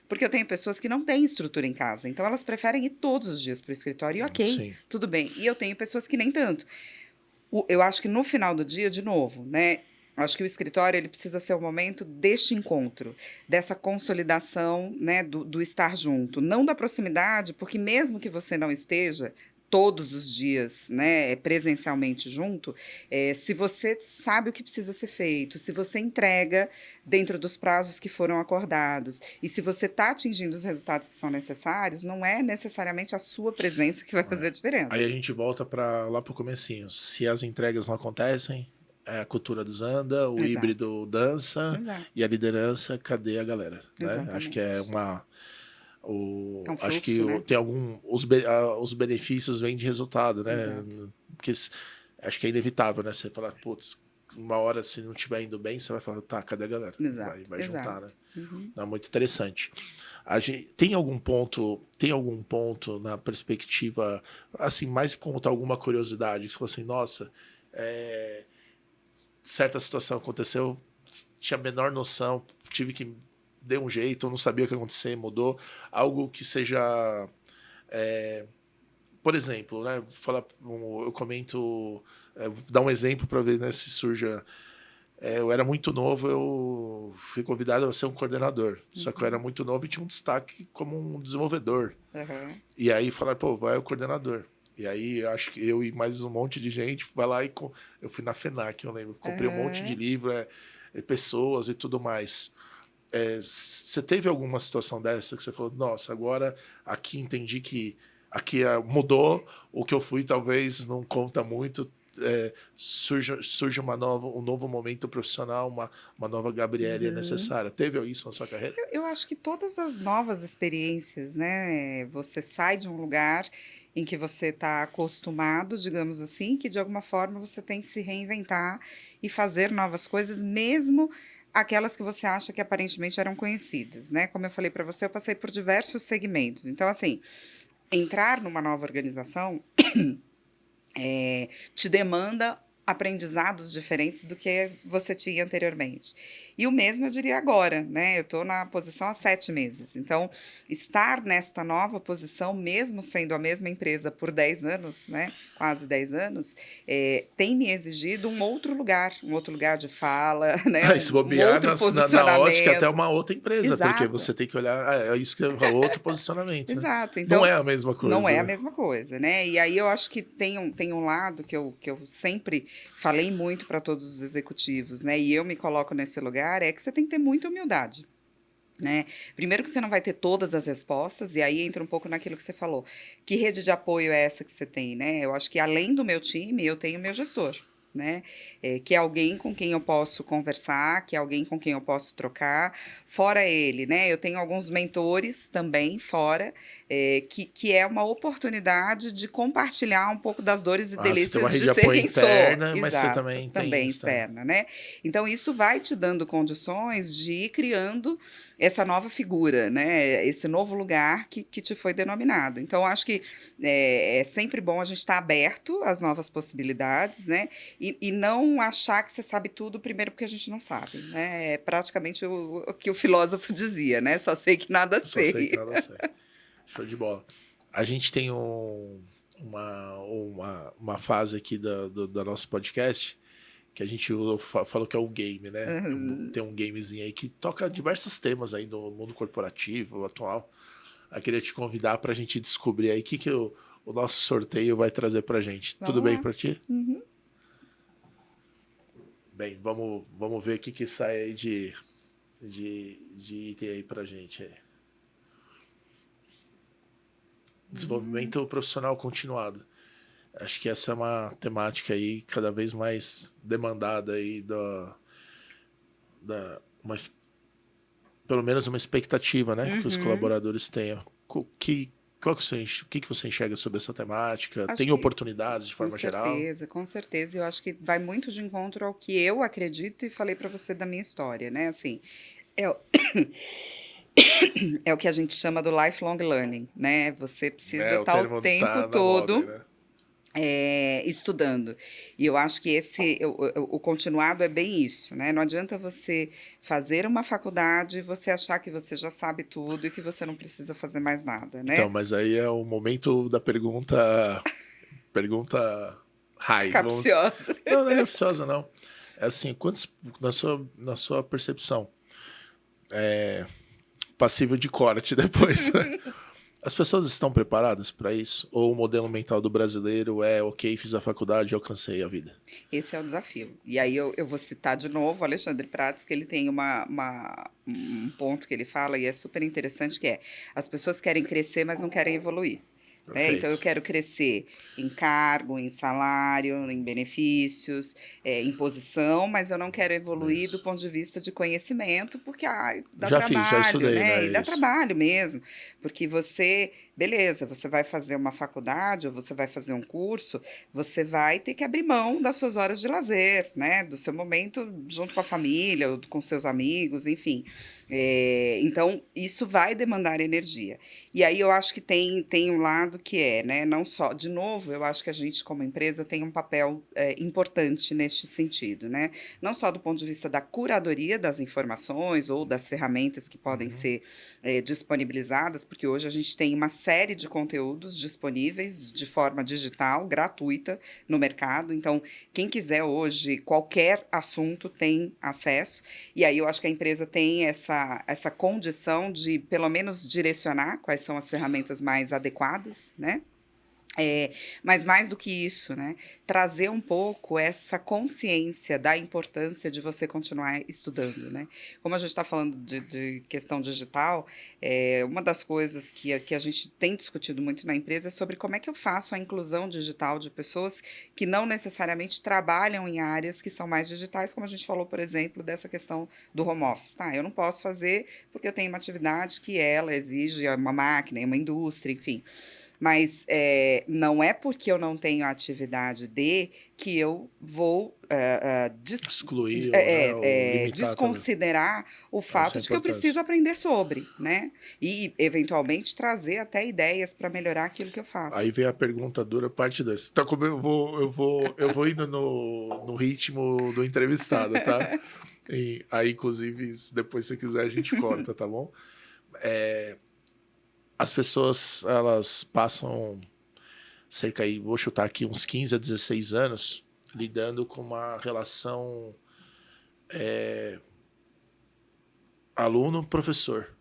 Porque eu tenho pessoas que não têm estrutura em casa, então elas preferem ir todos os dias para o escritório e ok, Sim. tudo bem. E eu tenho pessoas que nem tanto. Eu acho que no final do dia, de novo, né? Acho que o escritório ele precisa ser o momento deste encontro, dessa consolidação, né, do estar junto, não da proximidade, porque mesmo que você não esteja todos os dias, né, presencialmente junto, se você sabe o que precisa ser feito, se você entrega dentro dos prazos que foram acordados e se você está atingindo os resultados que são necessários, não é necessariamente a sua presença que vai fazer a Aí diferença. a gente volta para lá pro comecinho. Se as entregas não acontecem, a cultura desanda, o Exato, híbrido dança e exato. a liderança, cadê a galera, né? Acho que é Exatamente. uma É um acho que fluxo, né? tem os benefícios vêm de resultado, né? Exato. Porque acho que é inevitável, né? Você falar, putz, uma hora se não estiver indo bem, você vai falar, tá, cadê a galera? Exato, Vai juntar, né? exato. Uhum. É muito interessante. Tem algum ponto na perspectiva, assim, mais contar alguma curiosidade, que você falou assim, nossa, é, certa situação aconteceu, tinha a menor noção, tive que dar um jeito, não sabia o que ia acontecer, mudou, algo que seja, é, por exemplo, né, eu comento, vou dar um exemplo para ver, né, se surja. Eu era muito novo, eu fui convidado a ser um coordenador. Só que eu era Uhum. muito novo e tinha um destaque como um desenvolvedor. Aham. E aí falaram, pô, vai o coordenador. E aí acho que eu e mais um monte de gente vai lá e eu fui na FENAC, eu lembro. Comprei um monte de Aham. livro, pessoas e tudo mais. Você teve alguma situação dessa que você falou, nossa, agora aqui entendi que aqui mudou, o que eu fui talvez não conta muito, surge um novo momento profissional, uma nova Gabriele é Uhum. necessária. Teve isso na sua carreira? Eu acho que todas as novas experiências, né? Você sai de um lugar em que você está acostumado, digamos assim, que de alguma forma você tem que se reinventar e fazer novas coisas, mesmo aquelas que você acha que aparentemente eram conhecidas, né? Como eu falei para você, eu passei por diversos segmentos. Então, assim, entrar numa nova organização te demanda aprendizados diferentes do que você tinha anteriormente. E o mesmo eu diria agora, né? Eu estou na posição há 7 meses. Então, estar nesta nova posição, mesmo sendo a mesma empresa por 10 anos, né? Quase 10 anos, tem me exigido um outro lugar de fala, né? Se Um bobear outro na ótica até posicionamento. uma outra empresa, porque Exato. você tem que olhar, é isso que é outro posicionamento, né? Exato, Não então é a mesma não é coisa, a né? mesma coisa, né? E aí eu acho que tem um lado que eu sempre falei muito para todos os executivos, né? E eu me coloco nesse lugar, é que você tem que ter muita humildade. Né? Primeiro que você não vai ter todas as respostas, e aí entra um pouco naquilo que você falou. Que rede de apoio é essa que você tem, né? Eu acho que além do meu time, eu tenho meu gestor, né? Que é alguém com quem eu posso conversar, que é alguém com quem eu posso trocar. Fora ele, né? Eu tenho alguns mentores também fora, que é uma oportunidade de compartilhar um pouco das dores e Você tem uma delícias rede de de ser apoio quem sou. interna, mas você Exato, também tem também externo. externa, né? Então, isso vai te dando condições de ir criando essa nova figura, né? Esse novo lugar que te foi denominado. Então, acho que é sempre bom a gente estar aberto às novas possibilidades, né? E não achar que você sabe tudo primeiro porque a gente não sabe, né? É praticamente o que o filósofo dizia, né? Só sei que nada Só sei que sei. nada sei. Show de bola. A gente tem uma fase aqui da nosso podcast que a gente falou que é o game, né? Uhum. Tem um gamezinho aí que toca diversos temas aí do mundo corporativo atual. Eu queria te convidar para a gente descobrir aí o nosso sorteio vai trazer pra gente. Tudo Vamos bem lá. para ti? Uhum. Bem, vamos ver o que sai aí de item aí pra gente. Aí. Desenvolvimento profissional continuado. Acho que essa é uma temática aí cada vez mais demandada aí pelo menos uma expectativa, né, que os Uhum. colaboradores tenham. O que você enxerga sobre essa temática? Acho Tem que oportunidades de com forma geral? certeza, com certeza. Eu acho que vai muito de encontro ao que eu acredito e falei para você da minha história, né? Assim, é, o- é o que a gente chama do lifelong learning, né? Você precisa É, o estar o termo tempo tá na moda aí, todo né? estudando. E eu acho que o continuado é bem isso, né? Não adianta você fazer uma faculdade e você achar que você já sabe tudo e que você não precisa fazer mais nada, Então, né? mas aí é o momento da pergunta high, vamos. Capciosa. Não, não é capciosa, não. É assim, quantos, na sua percepção, passível de corte depois, né? As pessoas estão preparadas para isso? Ou o modelo mental do brasileiro é, ok, fiz a faculdade e alcancei a vida? Esse é o desafio. E aí eu vou citar de novo o Alexandre Prates, que ele tem um ponto que ele fala e é super interessante, que é as pessoas querem crescer, mas não querem evoluir. Né? Então, eu Perfeito. quero crescer em cargo, em salário, em benefícios, em posição, mas eu não quero evoluir do Isso. ponto de vista de conhecimento, porque dá Já fiz, já trabalho, estudei, né? né? E dá Isso. trabalho mesmo, porque beleza, você vai fazer uma faculdade ou você vai fazer um curso, você vai ter que abrir mão das suas horas de lazer, né? Do seu momento junto com a família, ou com seus amigos, enfim. Então, isso vai demandar energia. E aí eu acho que tem um lado que né? Não só, de novo, eu acho que a gente, como empresa, tem um papel importante neste sentido, né? Não só do ponto de vista da curadoria das informações ou das ferramentas que podem Uhum. ser disponibilizadas, porque hoje a gente tem uma série de conteúdos disponíveis de forma digital, gratuita, no mercado. Então, quem quiser hoje, qualquer assunto tem acesso. E aí eu acho que a empresa tem essa condição de, pelo menos, direcionar quais são as ferramentas mais adequadas, né? Mas mais do que isso, né? Trazer um pouco essa consciência da importância de você continuar estudando, né? Como a gente está falando de questão digital, uma das coisas que a gente tem discutido muito na empresa é sobre como é que eu faço a inclusão digital de pessoas que não necessariamente trabalham em áreas que são mais digitais, como a gente falou, por exemplo, dessa questão do home office. Tá, eu não posso fazer porque eu tenho uma atividade que ela exige uma máquina, uma indústria, enfim. Mas não é porque eu não tenho atividade que eu vou Excluir, né? Ou limitar também. desconsiderar o Essa é fato a de que eu preciso importância. aprender sobre, né? E, eventualmente, trazer até ideias para melhorar aquilo que eu Aí faço. vem a pergunta dura, parte 2. Tá como eu vou indo no ritmo do entrevistado, tá? E aí, inclusive, se depois se você quiser, a gente corta, tá bom? As pessoas, elas passam cerca aí, vou chutar aqui, uns 15 a 16 anos lidando com uma relação aluno-professor.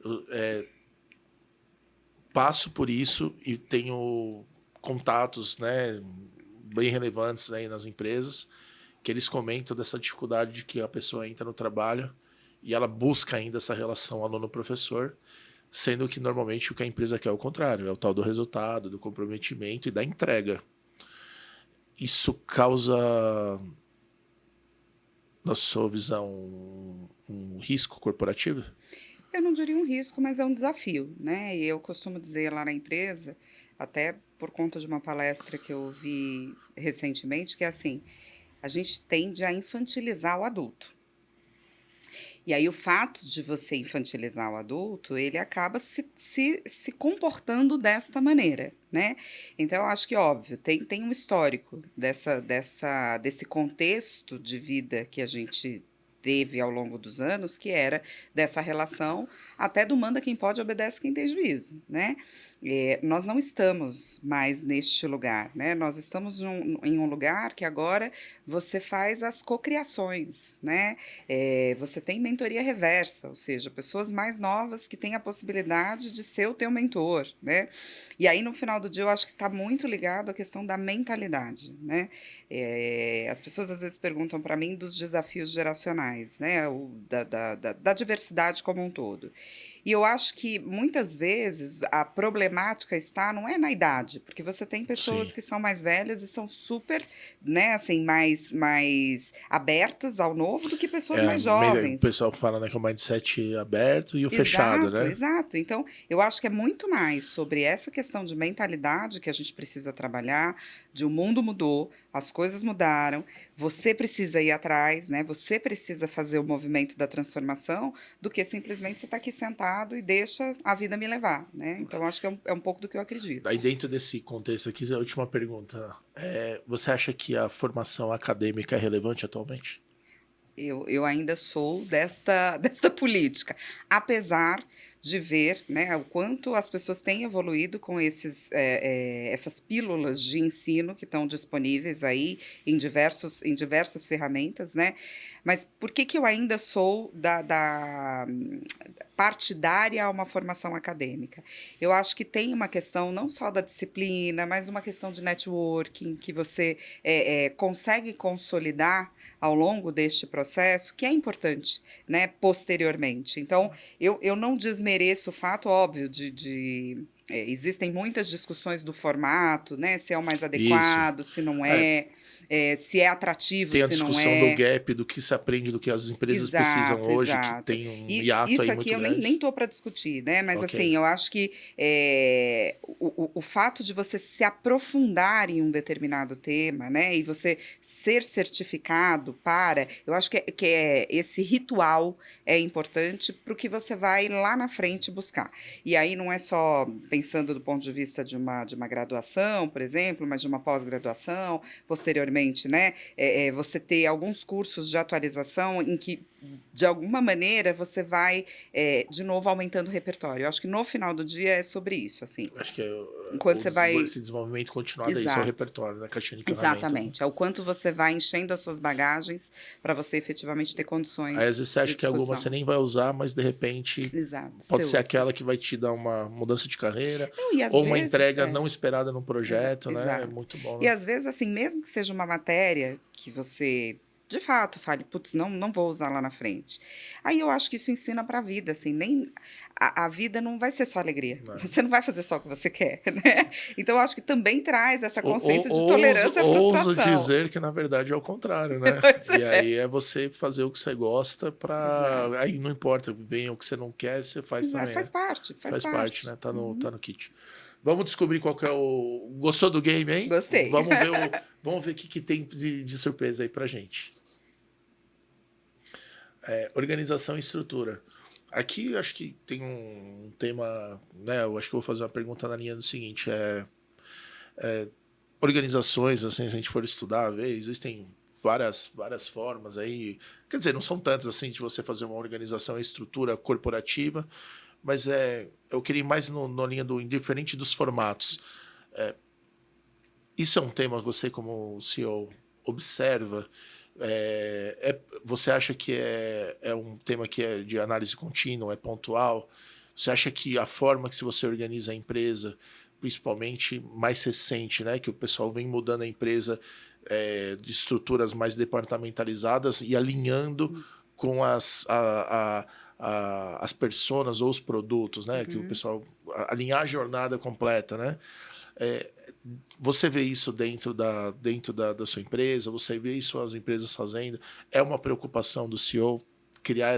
Eu passo por isso e tenho contatos, né, bem relevantes aí nas empresas, que eles comentam dessa dificuldade de que a pessoa entra no trabalho e ela busca ainda essa relação aluno-professor, sendo que normalmente o que a empresa quer é o contrário, é o tal do resultado, do comprometimento e da entrega. Isso causa, na sua visão, um risco corporativo? Eu não diria um risco, mas é um desafio, né? E eu costumo dizer lá na empresa, até por conta de uma palestra que eu ouvi recentemente, que é assim: a gente tende a infantilizar o adulto. E aí o fato de você infantilizar o adulto, ele acaba se comportando desta maneira, né? Então eu acho que, óbvio, tem um histórico desse contexto de vida que a gente teve ao longo dos anos, que era dessa relação até do manda quem pode, obedece quem tem juízo, né? Nós não estamos mais neste lugar, né? Nós estamos em um lugar que agora você faz as cocriações, né? Você tem mentoria reversa, ou seja, pessoas mais novas que têm a possibilidade de ser o teu mentor, né? E aí, no final do dia, eu acho que está muito ligado à questão da mentalidade, né? As pessoas às vezes perguntam para mim dos desafios geracionais, né? Da diversidade como um todo. E eu acho que, muitas vezes, a problemática não é na idade, porque você tem pessoas Sim. que são mais velhas e são super, né, assim, mais abertas ao novo do que pessoas mais O jovens. pessoal fala, né, que é o mindset aberto e o fechado, Exato, né? exato. Então, eu acho que é muito mais sobre essa questão de mentalidade que a gente precisa trabalhar, de o mundo mudou, as coisas mudaram, você precisa ir atrás, né? Você precisa fazer o movimento da transformação, do que simplesmente você está aqui sentado e deixa a vida me levar, né? Então, acho que é um pouco do que eu acredito. Aí dentro desse contexto aqui, a última pergunta. Você acha que a formação acadêmica é relevante atualmente? Eu ainda sou desta política, apesar de ver, né, o quanto as pessoas têm evoluído com essas pílulas de ensino que estão disponíveis aí em diversas ferramentas, né? Mas por que que eu ainda sou partidária a uma formação acadêmica? Eu acho que tem uma questão não só da disciplina, mas uma questão de networking, que você consegue consolidar ao longo deste processo, que é importante, né, posteriormente. Então, eu não desmereço o fato, óbvio, existem muitas discussões do formato, né, se é o mais Isso. adequado, se não É, se é atrativo, tem a se não discussão do é. gap, do que se aprende, do que as empresas precisam Exato, hoje, que exato. tem um E hiato isso aí aqui muito eu nem grande. estou para discutir, né? Mas Ok. assim, eu acho que o fato de você se aprofundar em um determinado tema, né? E você ser certificado eu acho que esse ritual é importante para o que você vai lá na frente buscar. E aí não é só pensando do ponto de vista de uma graduação, por exemplo, mas de uma pós-graduação, posteriormente, né? Você ter alguns cursos de atualização em que, de alguma maneira, você vai, de novo, aumentando o repertório. Eu acho que no final do dia é sobre isso, assim. Acho que Enquanto você vai. esse desenvolvimento continuado é isso, é o Exato. repertório, né? Caixinha de ferramentas, né? Exatamente. É o quanto você vai enchendo as suas bagagens para você efetivamente ter Aí às condições vezes você de acha que alguma você discussão. nem vai usar, mas de repente Exato. pode Você ser usa. aquela que vai te dar uma mudança de carreira Não, e às ou uma vezes. entrega não esperada no projeto, né? É Exato. muito bom, E né? às vezes, assim, mesmo que seja uma matéria que você, de fato, fale, putz, não vou usar lá na frente. Aí eu acho que isso ensina para a vida, assim, nem a vida não vai ser só alegria. Né? Você não vai fazer só o que você quer, né? Então eu acho que também traz essa consciência de Ouso, tolerância à ouso frustração. dizer que na verdade é o contrário, né? Pois E é. aí é você fazer o que você gosta pra. Exato. Aí não importa, vem o que você não quer, você faz Exato. também, Faz né? parte, faz Faz parte, né? parte. Tá no kit. Vamos descobrir qual que é o. Gostou do game, hein? Gostei. Vamos ver o que, que tem de surpresa aí pra gente. Organização e estrutura. Aqui eu acho que tem um tema, né? Eu acho que eu vou fazer uma pergunta na linha do seguinte: organizações, assim, se a gente for estudar, existem várias formas aí. Quer dizer, não são tantas assim de você fazer uma organização e estrutura corporativa, mas eu queria ir mais na linha do indiferente dos formatos. Isso é um tema que você, como CEO, observa. Você acha que é um tema que é de análise contínua, é pontual? Você acha que a forma que se você organiza a empresa, principalmente mais recente, né, que o pessoal vem mudando a empresa de estruturas mais departamentalizadas e alinhando com as personas ou os produtos, né, que o pessoal alinhar a jornada completa, né? É, Você vê isso dentro da sua empresa? Você vê isso as empresas fazendo? É uma preocupação do CEO criar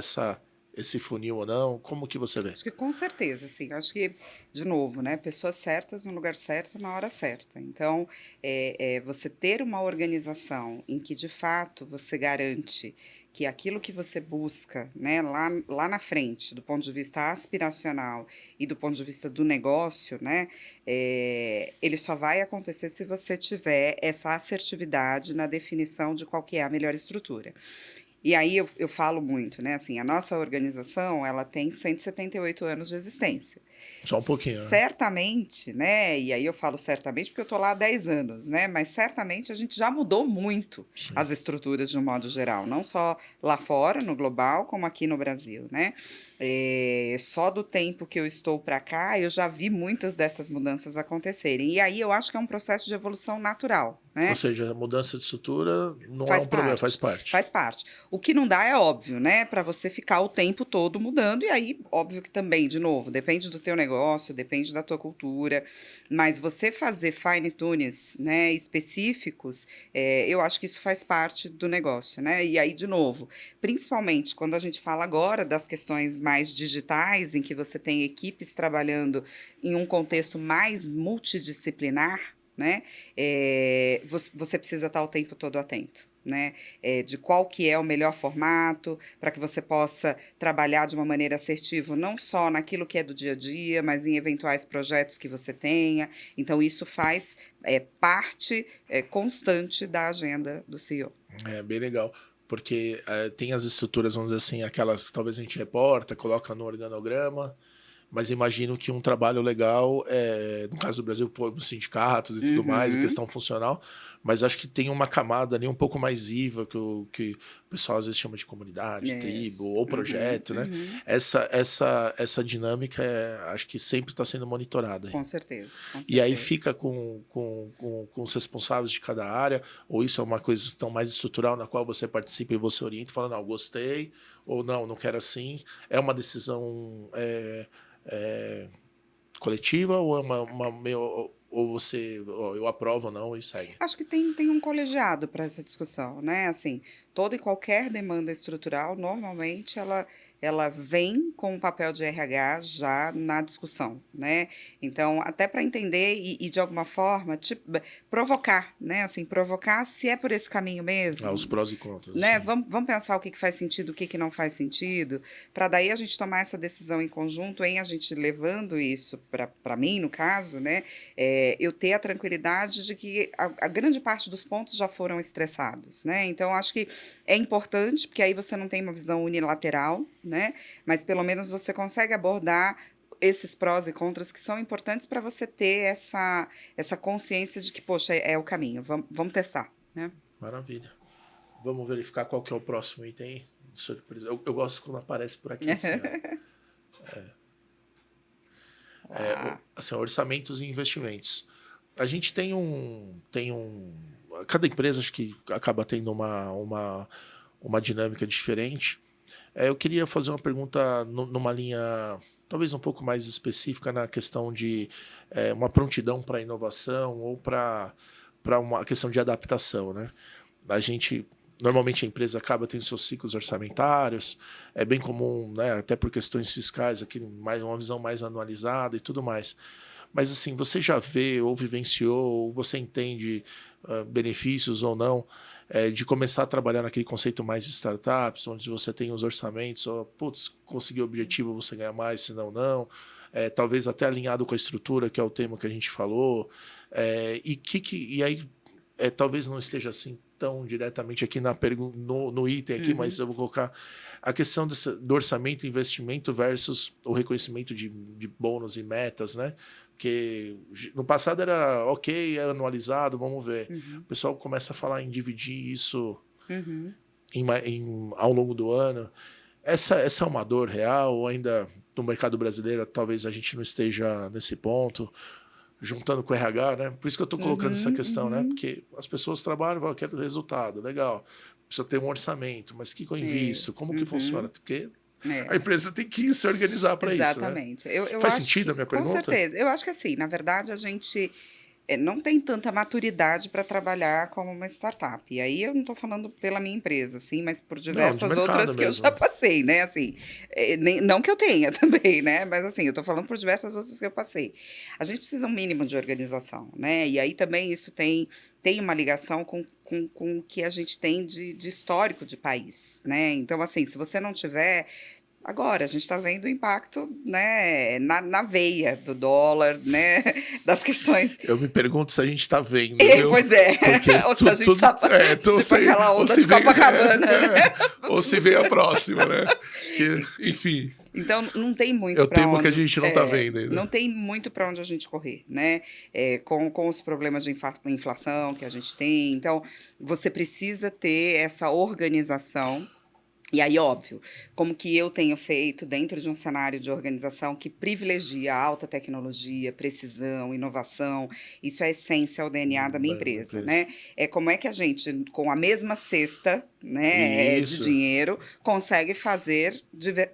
esse funil ou não? Como que você vê? Acho que com certeza, assim, acho que, de novo, né, pessoas certas no lugar certo, na hora certa. Então, você ter uma organização em que, de fato, você garante que aquilo que você busca, né, lá na frente, do ponto de vista aspiracional e do ponto de vista do negócio, né, ele só vai acontecer se você tiver essa assertividade na definição de qual que é a melhor estrutura. E aí eu falo muito, né, assim, a nossa organização, ela tem 178 anos de existência. Só um pouquinho, né? Certamente, né, e aí eu falo certamente porque eu estou lá há 10 anos, né, mas certamente a gente já mudou muito Sim. as estruturas de um modo geral, não só lá fora, no global, como aqui no Brasil, né. Só do tempo que eu estou para cá, eu já vi muitas dessas mudanças acontecerem. E aí eu acho que é um processo de evolução natural. né? Ou seja, a mudança de estrutura não é Faz um problema, parte, faz parte. faz parte. O que não dá é óbvio, né? Para você ficar o tempo todo mudando, e aí, óbvio que também, de novo, depende do teu negócio, depende da tua cultura, mas você fazer fine tunes, né, específicos, eu acho que isso faz parte do negócio, né? E aí, de novo, principalmente quando a gente fala agora das questões mais digitais, em que você tem equipes trabalhando em um contexto mais multidisciplinar, né? Você precisa estar o tempo todo atento, né? De qual que é o melhor formato para que você possa trabalhar de uma maneira assertiva, não só naquilo que é do dia a dia, mas em eventuais projetos que você tenha. Então, isso faz parte constante da agenda do CEO. É bem legal. Porque tem as estruturas, vamos dizer assim, aquelas que talvez a gente reporta, coloca no organograma, mas imagino que um trabalho legal, no caso do Brasil, os sindicatos e tudo mais, a questão funcional, mas acho que tem uma camada ali um pouco mais viva, que o pessoal às vezes chama de comunidade, tribo ou projeto, né? Essa dinâmica, acho que sempre está sendo monitorada. Com certeza, com certeza. E aí fica com os responsáveis de cada área, ou isso é uma coisa tão mais estrutural na qual você participa e você orienta, falando, não, gostei, ou não quero assim. É uma decisão coletiva ou é uma meio, ou você, eu aprovo ou não e segue? Acho que tem um colegiado para essa discussão, né? Assim, toda e qualquer demanda estrutural, normalmente, ela vem com o papel de RH já na discussão, né? Então, até para entender e, de alguma forma, provocar, né? Assim, provocar se é por esse caminho mesmo. Os prós e contras. Né? Assim. Vamos pensar o que faz sentido, o que não faz sentido, para daí a gente tomar essa decisão em conjunto, a gente levando isso para mim, no caso, né? Eu ter a tranquilidade de que a grande parte dos pontos já foram estressados, né? Então, acho que é importante, porque aí você não tem uma visão unilateral, né? Mas pelo menos você consegue abordar esses prós e contras que são importantes para você ter essa consciência de que, poxa, é o caminho, vamos testar, né? Maravilha. Vamos verificar qual que é o próximo item. Surpresa. Eu gosto quando aparece por aqui assim. Assim, orçamentos e investimentos. A gente tem cada empresa acho que acaba tendo uma dinâmica diferente. Eu queria fazer uma pergunta numa linha talvez um pouco mais específica na questão de uma prontidão para inovação ou para uma questão de adaptação, né? Normalmente a empresa acaba tendo seus ciclos orçamentários, é bem comum, né, até por questões fiscais, aqui uma visão mais anualizada e tudo mais. Mas assim, você já vê ou vivenciou, ou você entende benefícios ou não de começar a trabalhar naquele conceito mais de startups, onde você tem os orçamentos, conseguir o objetivo, você ganha mais, senão não. Talvez até alinhado com a estrutura, que é o tema que a gente falou. E aí, talvez não esteja assim tão diretamente aqui no item aqui, mas eu vou colocar a questão do orçamento e investimento versus o reconhecimento de bônus e metas, né? Porque no passado era ok, é anualizado, vamos ver. O pessoal começa a falar em dividir isso ao longo do ano. Essa é uma dor real ou ainda no mercado brasileiro talvez a gente não esteja nesse ponto? Juntando com o RH, né? Por isso que eu estou colocando essa questão, né? Porque as pessoas trabalham e falam, quero resultado, legal. Precisa ter um orçamento, mas o que eu invisto? Como que funciona? Porque a empresa tem que se organizar para isso, né? Exatamente. Eu Faz acho sentido a minha pergunta? Com certeza. Eu acho que assim, na verdade, a gente não tem tanta maturidade para trabalhar como uma startup. E aí eu não estou falando pela minha empresa, assim, mas por diversas outras que eu já passei, né? Assim, não que eu tenha também, né? Mas assim, eu estou falando por diversas outras que eu passei. A gente precisa um mínimo de organização, né? E aí também isso tem uma ligação com o que a gente tem de histórico de país, né? Então, assim, se você não tiver... Agora, a gente está vendo o impacto, né, na veia do dólar, né, das questões... Eu me pergunto se a gente está vendo. Pois é. Ou se a gente está tipo aquela onda de Copacabana, né? Ou se vem a próxima, né? Enfim... Então, não tem muito Eu temo que a gente não está vendo ainda. Não tem muito para onde a gente correr, né? Com os problemas de inflação que a gente tem. Então, você precisa ter essa organização E aí, óbvio, como que eu tenho feito dentro de um cenário de organização que privilegia alta tecnologia, precisão, inovação, isso é a essência, é o DNA da minha Da empresa, empresa. né? É como é que a gente, com a mesma cesta, né, de Isso. dinheiro, consegue fazer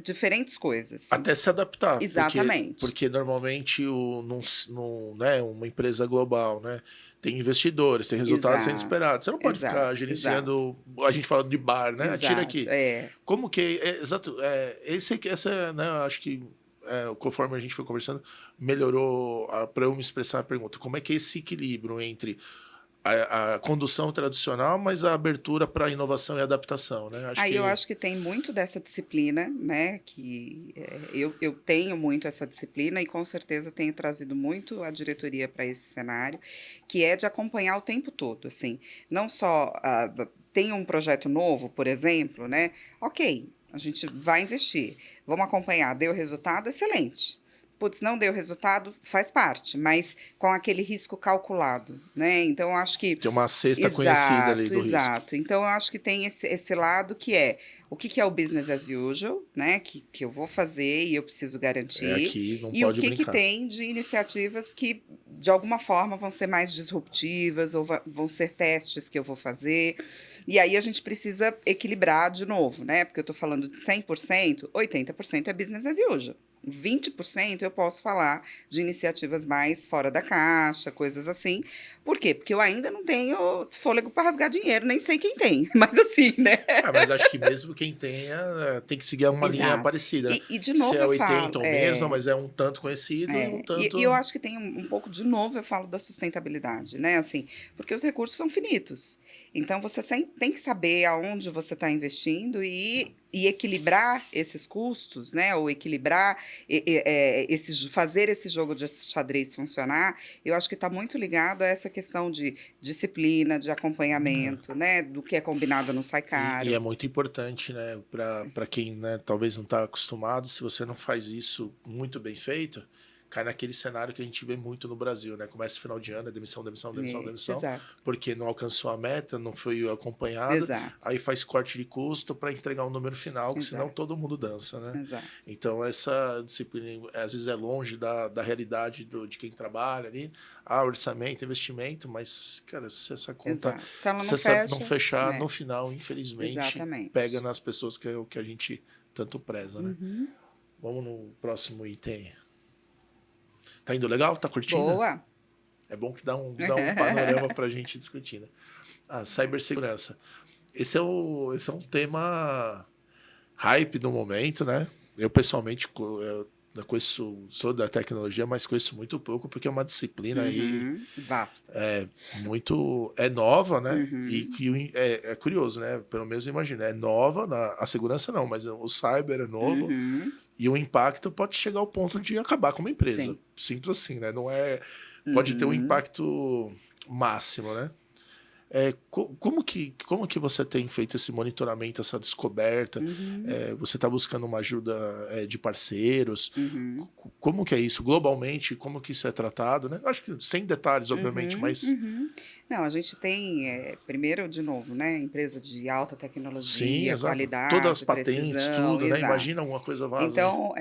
diferentes coisas. Até se adaptar, Exatamente. porque normalmente né, uma empresa global, né, tem investidores, tem resultados sendo Exato, esperados. Você não pode ficar exato, exato, gerenciando, a gente fala de bar, né? Atira exato. aqui. É. Como que exato, essa, né, eu acho que conforme a gente foi conversando, melhorou para eu me expressar a pergunta. Como é que é esse equilíbrio entre a condução tradicional, mas a abertura para inovação e adaptação, né? Aí eu acho que tem muito dessa disciplina, né? Que eu tenho muito essa disciplina e com certeza tenho trazido muito a diretoria para esse cenário, que é de acompanhar o tempo todo, assim. Não só tem um projeto novo, por exemplo, né? Ok, a gente vai investir, vamos acompanhar, deu resultado, excelente. Putz, não deu resultado, faz parte, mas com aquele risco calculado, né? Então, eu acho que tem uma cesta conhecida ali exato, do risco. exato. Então, eu acho que tem esse lado que é o que é o business as usual, né? Que eu vou fazer e eu preciso É garantir. aqui, não E o pode que brincar. tem de iniciativas que, de alguma forma, vão ser mais disruptivas ou vão ser testes que eu vou fazer. E aí a gente precisa equilibrar de novo, né? Porque eu estou falando de 100%, 80% é business as usual. 20% eu posso falar de iniciativas mais fora da caixa, coisas assim. Por quê? Porque eu ainda não tenho fôlego para rasgar dinheiro, nem sei quem tem. Mas assim, né? Mas acho que mesmo quem tenha, tem que seguir uma linha Exato. parecida, né? E de Se novo é eu falo, 80 ou menos, não, mas é um tanto conhecido e um e eu tanto. acho que tem um pouco, de novo, eu falo da sustentabilidade, né? Assim, porque os recursos são finitos. Então, você tem que saber aonde você está investindo e equilibrar esses custos, né? Ou equilibrar, fazer esse jogo de xadrez funcionar. Eu acho que está muito ligado a essa questão de disciplina, de acompanhamento, né? Do que é combinado não sai E é caro. muito importante, né, para quem, né, talvez não está acostumado, se você não faz isso muito bem feito, cai naquele cenário que a gente vê muito no Brasil, né? Começa final de ano, é demissão, demissão, demissão, Isso, demissão, exato, porque não alcançou a meta, não foi acompanhado, exato, aí faz corte de custo para entregar um número final, que senão exato, todo mundo dança, né? exato. Então, essa disciplina, às vezes, é longe da realidade de quem trabalha ali. Ah, orçamento, investimento, mas, cara, se essa conta Exato. Se ela se não essa não fecha, fechar, no né? final, infelizmente, pega Exatamente. nas pessoas que é o que a gente tanto preza, né? Uhum. Vamos no próximo item. Tá indo legal? Tá curtindo? Boa. É bom que dá um panorama pra gente discutir, né? Ah, cibersegurança. Esse é um tema hype do momento, né? Eu, pessoalmente, eu conheço, sou da tecnologia, mas conheço muito pouco, porque é uma disciplina aí Uhum. Basta. muito... É nova, né? E Uhum. que é curioso, né? Pelo menos eu imagino. É nova, a segurança não, mas o cyber é novo. Uhum. E o impacto pode chegar ao ponto de acabar com uma empresa. Sim. Simples assim, né? Não é... Pode ter um Uhum. impacto máximo, né? Como que você tem feito esse monitoramento, essa descoberta? Uhum. Você está buscando uma ajuda de parceiros? Uhum. Como que é isso? Globalmente, como que isso é tratado? Né? Acho que sem detalhes, obviamente, Uhum. mas Uhum. Não, a gente tem, primeiro, de novo, né? Empresa de alta sim, tecnologia, exato. Todas as qualidade, patentes, precisão, tudo, né? exato. Imagina alguma coisa vaza aí. Então,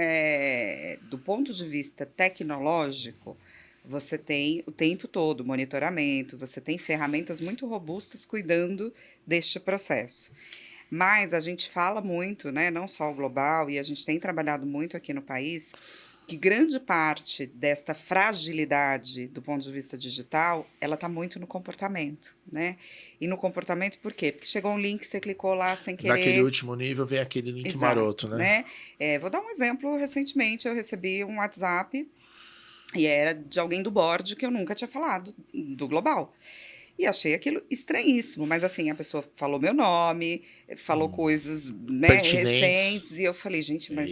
do ponto de vista tecnológico, você tem o tempo todo monitoramento, você tem ferramentas muito robustas cuidando deste processo. Mas a gente fala muito, né, não só o global, e a gente tem trabalhado muito aqui no país, que grande parte desta fragilidade do ponto de vista digital, ela está muito no comportamento, né? E no comportamento por quê? Porque chegou um link, você clicou lá sem Naquele querer. último nível vem aquele link maroto, Exato, né? né? Vou dar um exemplo. Recentemente eu recebi um WhatsApp e era de alguém do board que eu nunca tinha falado, do Global. E achei aquilo estranhíssimo, mas assim, a pessoa falou meu nome, falou coisas, né, Pertinentes. recentes, e eu falei, gente, mas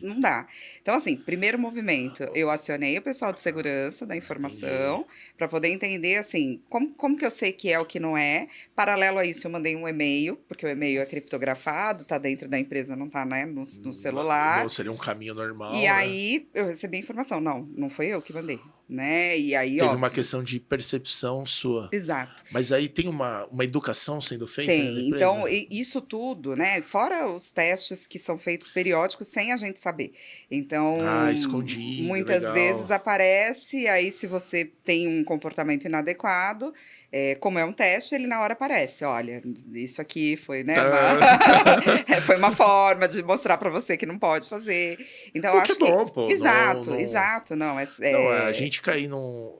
não Eita, dá. Então, assim, primeiro movimento, eu acionei o pessoal de segurança da entendi. informação para poder entender, assim, como que eu sei que é o que não é. Paralelo a isso, eu mandei um e-mail, porque o e-mail é criptografado, tá dentro da empresa, não tá, né, no Não celular. seria um caminho E normal, né? aí eu recebi a informação, não foi eu que mandei. né? E aí, Teve uma óbvio. questão de percepção sua. Exato. Mas aí tem uma educação sendo feita na Tem. empresa? Então, isso tudo, né? Fora os testes que são feitos periódicos sem a gente saber. Então, Ah, escondido, muitas vezes legal. aparece, aí se você tem um comportamento inadequado, como é um teste, ele na hora aparece. Olha, isso aqui foi, né, Tá. foi uma forma de mostrar para você que não pode fazer. Então, eu O que é acho que. bom, pô. Não, Exato, não, exato, não. não, a gente cair num.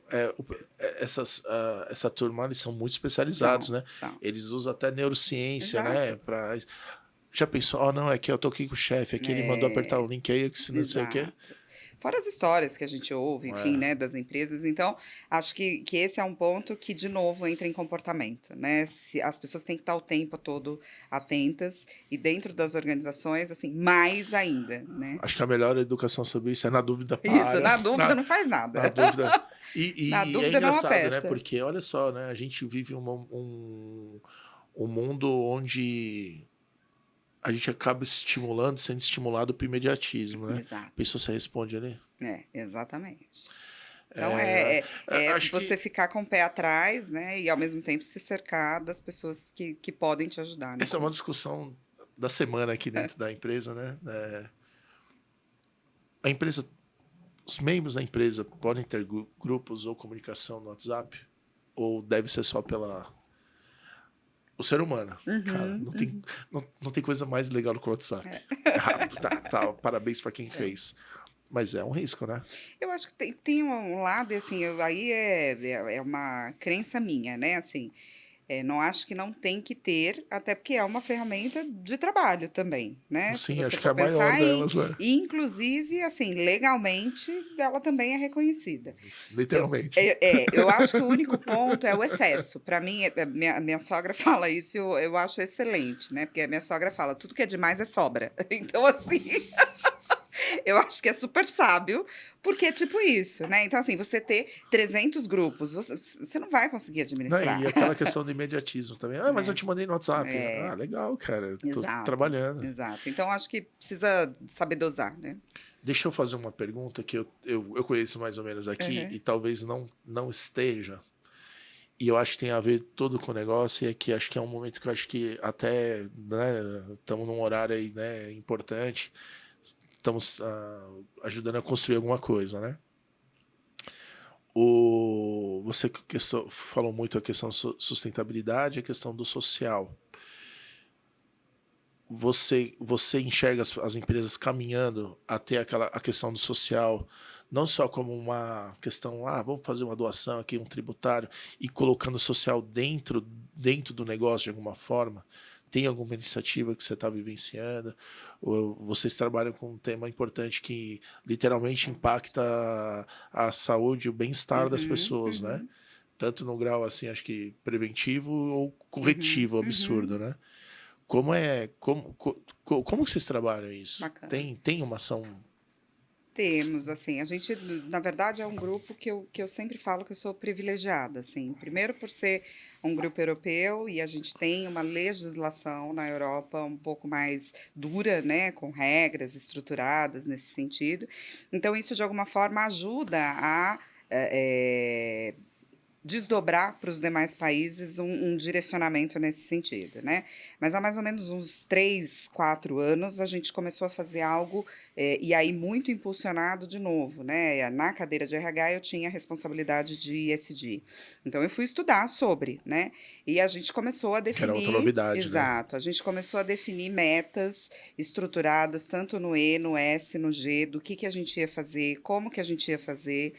Essa turma, eles são muito especializados, né? São. Eles usam até neurociência, né? Exato. Já pensou, não, é que eu tô aqui com o chefe, aqui ele mandou apertar o link aí, que se não sei o quê. Exato. Fora as histórias que a gente ouve, enfim, É. né, das empresas. Então, acho que esse é um ponto que, de novo, entra em comportamento, né? As pessoas têm que estar o tempo todo atentas e dentro das organizações, assim, mais ainda, né? Acho que a melhor educação sobre isso é na dúvida Isso, para. na dúvida não faz Na nada. dúvida. Na E é dúvida não engraçado, né? aperta. Porque olha só, né? A gente vive um mundo onde a gente acaba estimulando, sendo estimulado pro imediatismo, né? A Exato. pessoa se responde ali. Exatamente. Então, Acho você que ficar com o pé atrás, né? E, ao mesmo tempo, se cercar das pessoas que podem te ajudar, né? essa é uma discussão da semana aqui dentro da empresa, né? A empresa, os membros da empresa podem ter grupos ou comunicação no WhatsApp? Ou deve ser só pela o ser humano? Cara, não tem coisa mais legal do que o WhatsApp. É rápido, tá, parabéns para quem fez. Mas é um risco, né? Eu acho que tem um lado, assim, aí é uma crença minha, né? Assim, não acho que não tem que ter, até porque é uma ferramenta de trabalho também, né? Se Sim, você acho que é for a maior pensar delas, né? e inclusive, assim, legalmente, ela também é reconhecida. Eu, Literalmente. eu acho que o único ponto é o excesso. Para mim, minha sogra fala isso, eu acho excelente, né? Porque a minha sogra fala, tudo que é demais é sobra. Então, assim, eu acho que é super sábio, porque é tipo isso, né? Então, assim, você ter 300 grupos, você não vai conseguir Não, administrar. e aquela questão do imediatismo também. Ah, mas eu te mandei no WhatsApp. Ah, É, legal, cara. Eu tô exato, trabalhando. exato. Então, acho que precisa saber dosar, né? Deixa eu fazer uma pergunta que eu conheço mais ou menos aqui Uhum. e talvez não esteja. E eu acho que tem a ver todo com o negócio, e é que acho que é um momento que eu acho que até, né, estamos num horário aí, né, importante, estamos ajudando a construir alguma coisa, né? Você falou muito a questão da sustentabilidade e a questão do social. Você enxerga as empresas caminhando até a questão do social, não só como uma questão, vamos fazer uma doação aqui, um tributário, e colocando o social dentro do negócio de alguma forma? Tem alguma iniciativa que você está vivenciando? Ou vocês trabalham com um tema importante que literalmente impacta a saúde e o bem-estar das Uhum, pessoas, né? uhum, Tanto no grau, assim, acho que preventivo ou uhum, corretivo, absurdo, uhum. né? Como que vocês trabalham isso? Bacana. Tem uma ação. Temos, assim, a gente, na verdade, é um grupo que eu sempre falo que eu sou privilegiada, assim. Primeiro por ser um grupo europeu e a gente tem uma legislação na Europa um pouco mais dura, né, com regras estruturadas nesse sentido. Então, isso, de alguma forma, ajuda a desdobrar para os demais países um direcionamento nesse sentido, né? Mas há mais ou menos uns 3, 4 anos a gente começou a fazer algo, e aí muito impulsionado de novo, né? Na cadeira de RH eu tinha a responsabilidade de ESG. Então eu fui estudar sobre, né? E a gente começou a Que era outra definir, novidade, né? exato, a gente começou a definir metas estruturadas, tanto no E, no S, no G, do que a gente ia fazer, como que a gente ia fazer.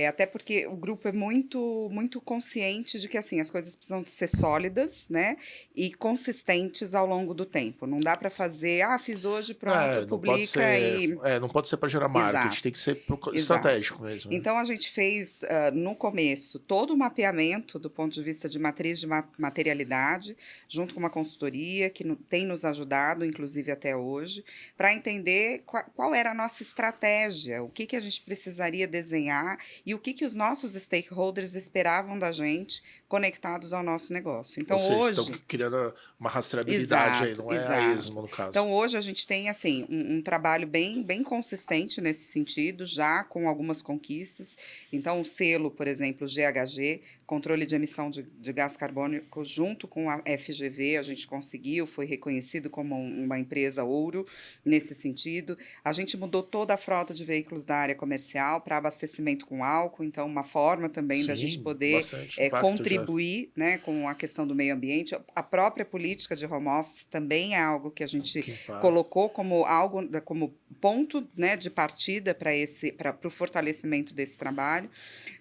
Até porque o grupo é muito consciente de que assim as coisas precisam ser sólidas, né, e consistentes ao longo do tempo. Não dá para fazer, fiz hoje, pronto, Não pode publica ser, e não pode ser para gerar marketing, exato. tem que ser Exato. estratégico mesmo, né? Então a gente fez, no começo, todo o mapeamento do ponto de vista de matriz de materialidade, junto com uma consultoria que tem nos ajudado, inclusive até hoje, para entender qual era a nossa estratégia, o que a gente precisaria desenhar e o que que os nossos stakeholders esperavam da gente conectados ao nosso negócio. Então, Ou seja, hoje... estão criando uma rastreabilidade aí, Exato, não é a exato. esmo, no caso. Então, hoje a gente tem, assim, um trabalho bem consistente nesse sentido, já com algumas conquistas. Então, o selo, por exemplo, GHG, Controle de Emissão de Gás Carbônico, junto com a FGV, a gente conseguiu, foi reconhecido como uma empresa ouro nesse sentido. A gente mudou toda a frota de veículos da área comercial para abastecimento com álcool, então, uma forma também da gente Sim, poder bastante impacto já. contribuir, né, com a questão do meio ambiente. A própria política de home office também é algo que a gente Que impacto. colocou como algo, como ponto, né, de partida para o fortalecimento desse trabalho.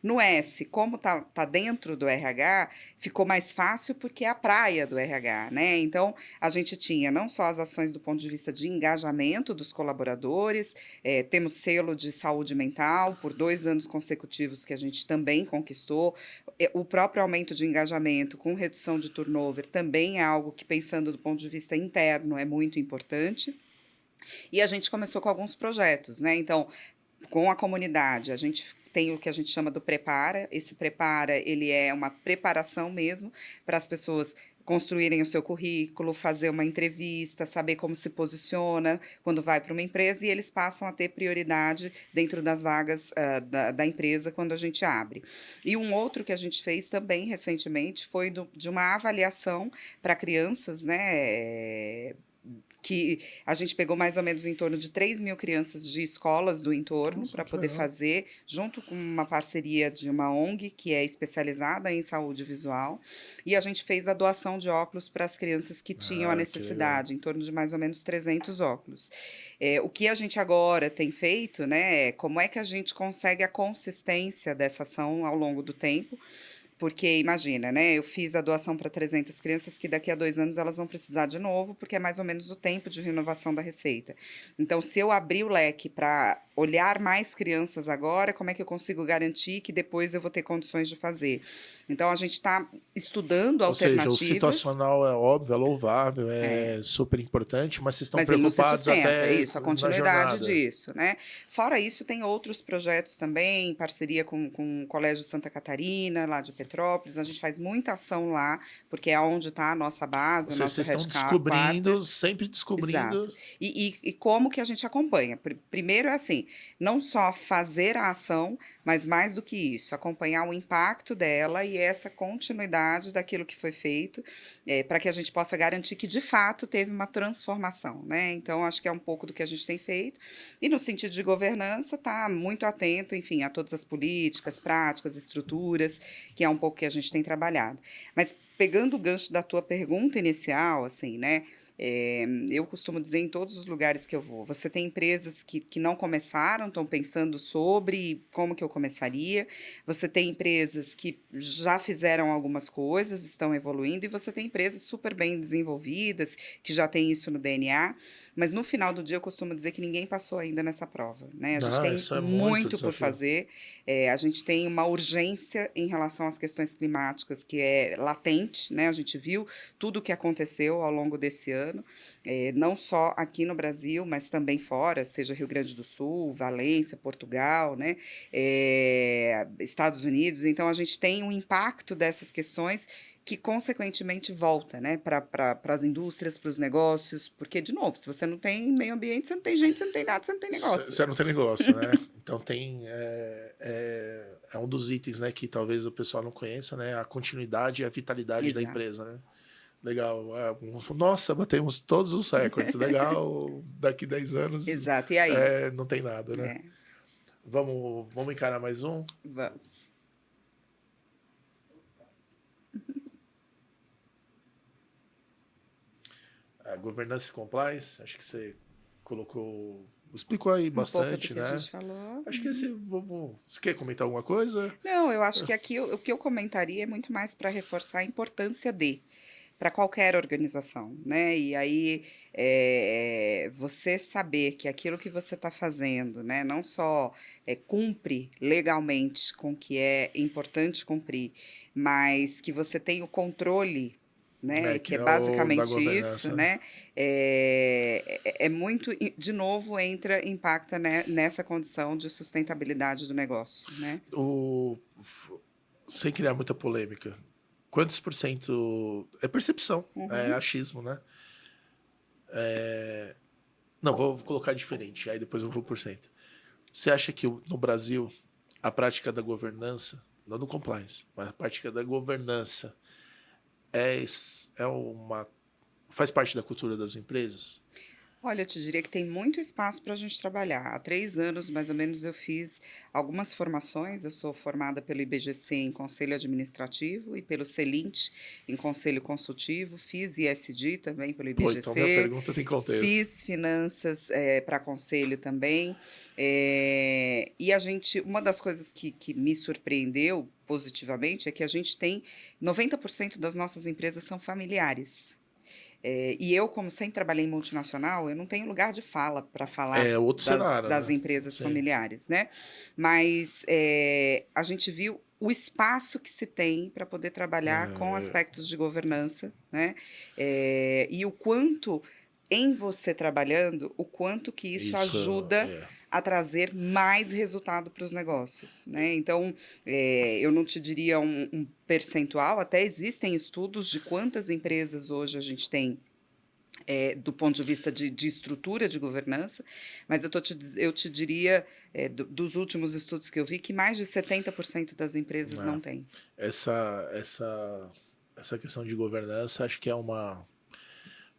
No S, como tá dentro do RH, ficou mais fácil porque é a praia do RH, né? Então, a gente tinha não só as ações do ponto de vista de engajamento dos colaboradores, temos selo de saúde mental por 2 anos consecutivos que a gente também conquistou. O próprio aumento de engajamento com redução de turnover também é algo que, pensando do ponto de vista interno, é muito importante. E a gente começou com alguns projetos, né? Então, com a comunidade, a gente tem o que a gente chama do Prepara. Esse Prepara, ele é uma preparação mesmo para as pessoas construírem o seu currículo, fazer uma entrevista, saber como se posiciona quando vai para uma empresa, e eles passam a ter prioridade dentro das vagas da empresa quando a gente abre. E um outro que a gente fez também recentemente foi de uma avaliação para crianças, né? Que a gente pegou mais ou menos em torno de 3.000 crianças de escolas do entorno Nossa, para que poder legal. fazer, junto com uma parceria de uma ONG que é especializada em saúde visual, e a gente fez a doação de óculos para as crianças que tinham a Ah, que legal. necessidade, em torno de mais ou menos 300 óculos. O que a gente agora tem feito, né, é como é que a gente consegue a consistência dessa ação ao longo do tempo. Porque imagina, né? Eu fiz a doação para 300 crianças que daqui a 2 anos elas vão precisar de novo, porque é mais ou menos o tempo de renovação da receita. Então, se eu abrir o leque para olhar mais crianças agora, como é que eu consigo garantir que depois eu vou ter condições de fazer? Então, a gente está estudando Ou seja, o alternativas. situacional é óbvio, é louvável, É. é super importante, mas vocês estão Mas ele não se preocupados sustenta, é até isso, a na continuidade jornada. disso, né? Fora isso, tem outros projetos também, em parceria com o Colégio Santa Catarina, lá de Petrópolis. A gente faz muita ação lá, porque é onde está a nossa base, Ou o seja, nosso vocês estão headquarter. descobrindo, sempre Exato. descobrindo. E como que a gente acompanha? Primeiro é assim, não só fazer a ação, mas mais do que isso, acompanhar o impacto dela e essa continuidade daquilo que foi feito, para que a gente possa garantir que, de fato, teve uma transformação, né? Então, acho que é um pouco do que a gente tem feito. E no sentido de governança, tá muito atento, enfim, a todas as políticas, práticas, estruturas, que é um pouco que a gente tem trabalhado. Mas pegando o gancho da tua pergunta inicial, assim, né? Eu costumo dizer em todos os lugares que eu vou, você tem empresas que não começaram, estão pensando sobre como que eu começaria, você tem empresas que já fizeram algumas coisas, estão evoluindo, e você tem empresas super bem desenvolvidas, que já têm isso no DNA, mas no final do dia eu costumo dizer que ninguém passou ainda nessa prova, né? A gente Não, tem isso é muito muito por desafio. fazer, a gente tem uma urgência em relação às questões climáticas que é latente, né? A gente viu tudo o que aconteceu ao longo desse ano, não só aqui no Brasil, mas também fora, seja Rio Grande do Sul, Valência, Portugal, né? Estados Unidos. Então, a gente tem um impacto dessas questões que, consequentemente, volta, né, para as indústrias, para os negócios, porque, de novo, se você não tem meio ambiente, você não tem gente, você não tem nada, você não tem negócio. Você não tem negócio, né? Então tem é um dos itens, né, que talvez o pessoal não conheça, né? A continuidade e a vitalidade da Exato. empresa, né? Legal. Nossa, batemos todos os recordes. Legal. Daqui 10 anos Exato. E aí? não tem nada, né? É, Vamos encarar mais um? vamos. A governança e compliance, acho que você explicou aí Um pouco do bastante, que a né? gente falou. Acho que você quer comentar alguma coisa? Não, eu acho que aqui o que eu comentaria é muito mais para reforçar a importância para qualquer organização, né? E aí você saber que aquilo que você está fazendo, né, não só cumpre legalmente com o que é importante cumprir, mas que você tem o controle, né, Que que é é o da basicamente isso, governança. né, é muito, de novo, impacta, né, nessa condição de sustentabilidade do negócio, né? O, sem criar muita polêmica, quantos por cento é percepção, é Uhum. achismo, né? Não, vou colocar diferente, aí depois eu vou por cento. Você acha que no Brasil a prática da governança, não do compliance, mas a prática da governança é uma faz parte da cultura das empresas? Olha, eu te diria que tem muito espaço para a gente trabalhar. Há 3 anos, mais ou menos, eu fiz algumas formações. Eu sou formada pelo IBGC em Conselho Administrativo e pelo CELINT em Conselho Consultivo. Fiz ISD também pelo Pô, então minha IBGC. pergunta tem contexto. Fiz finanças para conselho também. E uma das coisas que me surpreendeu positivamente é que a gente tem 90% das nossas empresas são familiares. E eu, como sempre trabalhei em multinacional, eu não tenho lugar de fala para falar É outro cenário, das né? empresas Sim. familiares, né? Mas a gente viu o espaço que se tem para poder trabalhar com aspectos de governança, né? E o quanto, em você trabalhando, o quanto que isso Isso ajuda é. a trazer mais resultado para os negócios, né? Então, eu não te diria um percentual, até existem estudos de quantas empresas hoje a gente tem do ponto de vista de estrutura de governança, mas eu te diria, dos últimos estudos que eu vi, que mais de 70% das empresas É. não têm. Essa questão de governança, acho que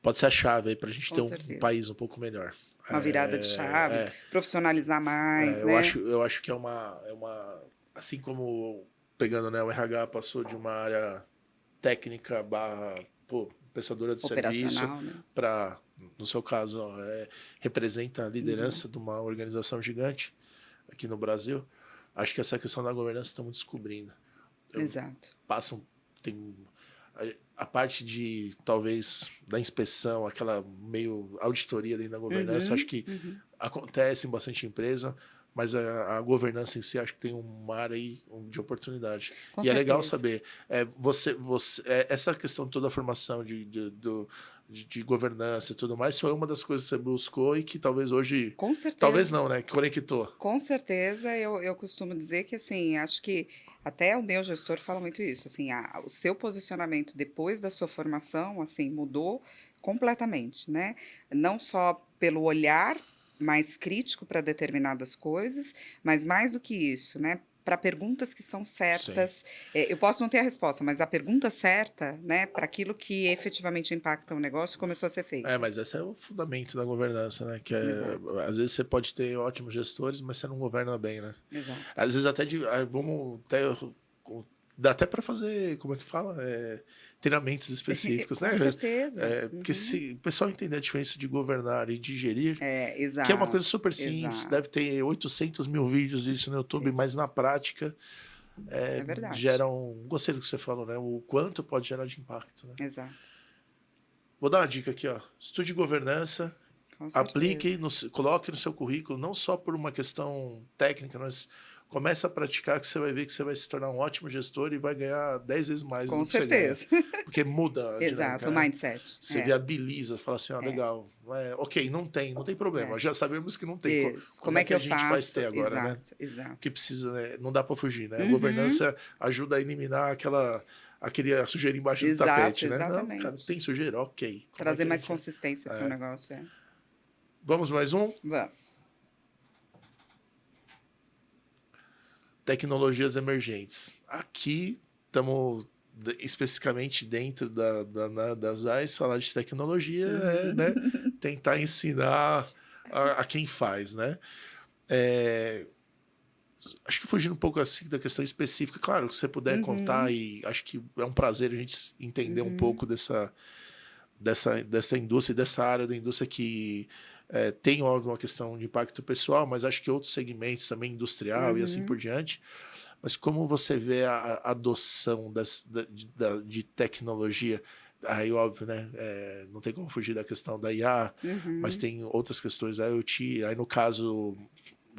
pode ser a chave aí para a gente ter Com um certeza. país um pouco melhor. Uma virada de chave, profissionalizar mais, né? Eu acho que assim como pegando, né, o RH passou de uma área técnica barra, pô, prestadora de serviço Operacional, né? para, no seu caso, representa a Uhum. liderança de uma organização gigante aqui no Brasil. Acho que essa questão da governança estamos descobrindo. Exato. Passam, tem a parte de, talvez, da inspeção, aquela meio auditoria dentro da governança, acho Uhum, que uhum. acontece em bastante empresa, mas a governança em si, acho que tem um mar aí de oportunidade. Com E é legal certeza. saber, essa questão toda a formação de governança e tudo mais, foi uma das coisas que você buscou e que talvez hoje, Com talvez certeza. não, né, que conectou. Com certeza, eu costumo dizer que, assim, acho que até o meu gestor fala muito isso, assim, o seu posicionamento depois da sua formação, assim, mudou completamente, né? Não só pelo olhar mais crítico para determinadas coisas, mas mais do que isso, né? Para perguntas que são Sim. certas, eu posso não ter a resposta, mas a pergunta certa, né, para aquilo que efetivamente impacta o negócio, começou a ser feita. Mas esse é o fundamento da governança, né? Exato, Às vezes você pode ter ótimos gestores, mas você não governa bem, né? exato. Às vezes vamos até dá até para fazer, como é que fala? Treinamentos específicos, né? Com certeza. Porque Uhum. se o pessoal entender a diferença de governar e de gerir, que é uma coisa Exato, super simples, exato. deve ter 800 mil vídeos disso no YouTube, mas Isso, na prática é verdade. gera gostei do que você falou, né? O quanto pode gerar de impacto, né? Exato, Vou dar uma dica aqui, ó. Estude governança, com certeza. aplique, coloque no seu currículo, não só por uma questão técnica, mas comece a praticar que você vai ver que você vai se tornar um ótimo gestor e vai ganhar 10 vezes mais Com do que você ganha. certeza. Porque muda a Exato, dinâmica, o né? mindset. Você viabiliza, fala assim, ó, É, legal, ok, não tem problema, é. já sabemos que não tem. Isso. Como Como é é que que a eu gente faz faço? ter agora, né? Exato, Que exato. precisa, né? Não dá para fugir, né? A Uhum. governança ajuda a eliminar aquele sujeira embaixo do Exato, tapete, né? Não, cara, exatamente. tem sujeira, ok. Como é Trazer que a mais gente... consistência para o negócio, Vamos mais um? Vamos. Tecnologias emergentes. Aqui estamos especificamente dentro das AIS, falar de tecnologia né, Uhum. tentar ensinar a quem faz, né? É, acho que fugindo um pouco assim da questão específica, claro, se você puder contar, Uhum. e acho que é um prazer a gente entender um Uhum. pouco dessa indústria, dessa área da indústria que tem alguma questão de impacto pessoal, mas acho que outros segmentos também, industrial e assim por Uhum. diante. Mas como você vê a adoção de tecnologia? Aí, óbvio, né? Não tem como fugir da questão da IA, mas Uhum. tem outras questões, a IoT. Aí, no caso,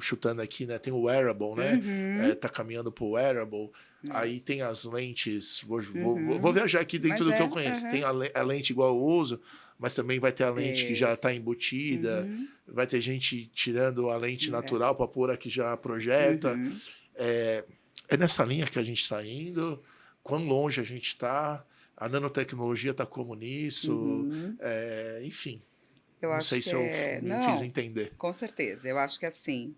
chutando aqui, né? Tem o wearable, né? Uhum. Tá caminhando pro wearable. Aí Isso. tem as lentes. Vou Uhum. viajar aqui dentro Mas do que eu é, conheço. Tem aham. a lente igual eu uso, mas também vai ter a lente que já está Isso. embutida. Uhum. Vai ter gente tirando a lente É. natural para pôr a que já projeta. Uhum. É, é nessa linha que a gente está indo. Quão longe a gente está? A nanotecnologia está como nisso? Uhum. Enfim, Eu não acho sei que se eu é. me fiz Não, entender. com certeza. Eu acho que assim,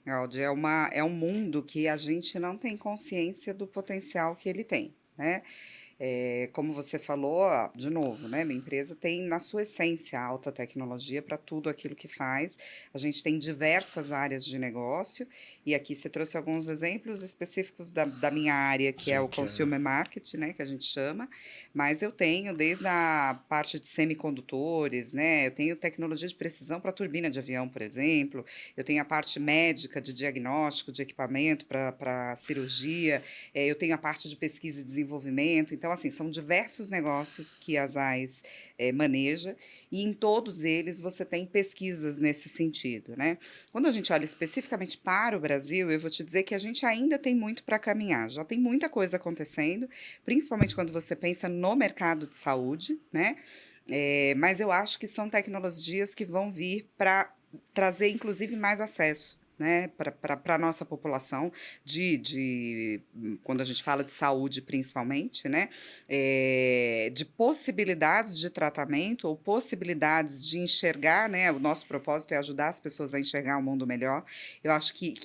Aldi, é um mundo que a gente não tem consciência do potencial que ele tem, né? Como você falou, de novo, né? Minha empresa tem na sua essência alta tecnologia para tudo aquilo que faz. A gente tem diversas áreas de negócio, e aqui você trouxe alguns exemplos específicos da minha área, que é Sim, o que é. consumer market, né? Que a gente chama, mas eu tenho desde a parte de semicondutores, né? Eu tenho tecnologia de precisão para turbina de avião, por exemplo, eu tenho a parte médica de diagnóstico de equipamento para cirurgia, eu tenho a parte de pesquisa e desenvolvimento. Então, assim, são diversos negócios que a ZAIS maneja, e em todos eles você tem pesquisas nesse sentido, né? Quando a gente olha especificamente para o Brasil, eu vou te dizer que a gente ainda tem muito para caminhar, já tem muita coisa acontecendo, principalmente quando você pensa no mercado de saúde, né? Mas eu acho que são tecnologias que vão vir para trazer, inclusive, mais acesso, né, para a nossa população, quando a gente fala de saúde, principalmente, né, de possibilidades de tratamento ou possibilidades de enxergar, né, o nosso propósito é ajudar as pessoas a enxergar um mundo melhor. Eu acho que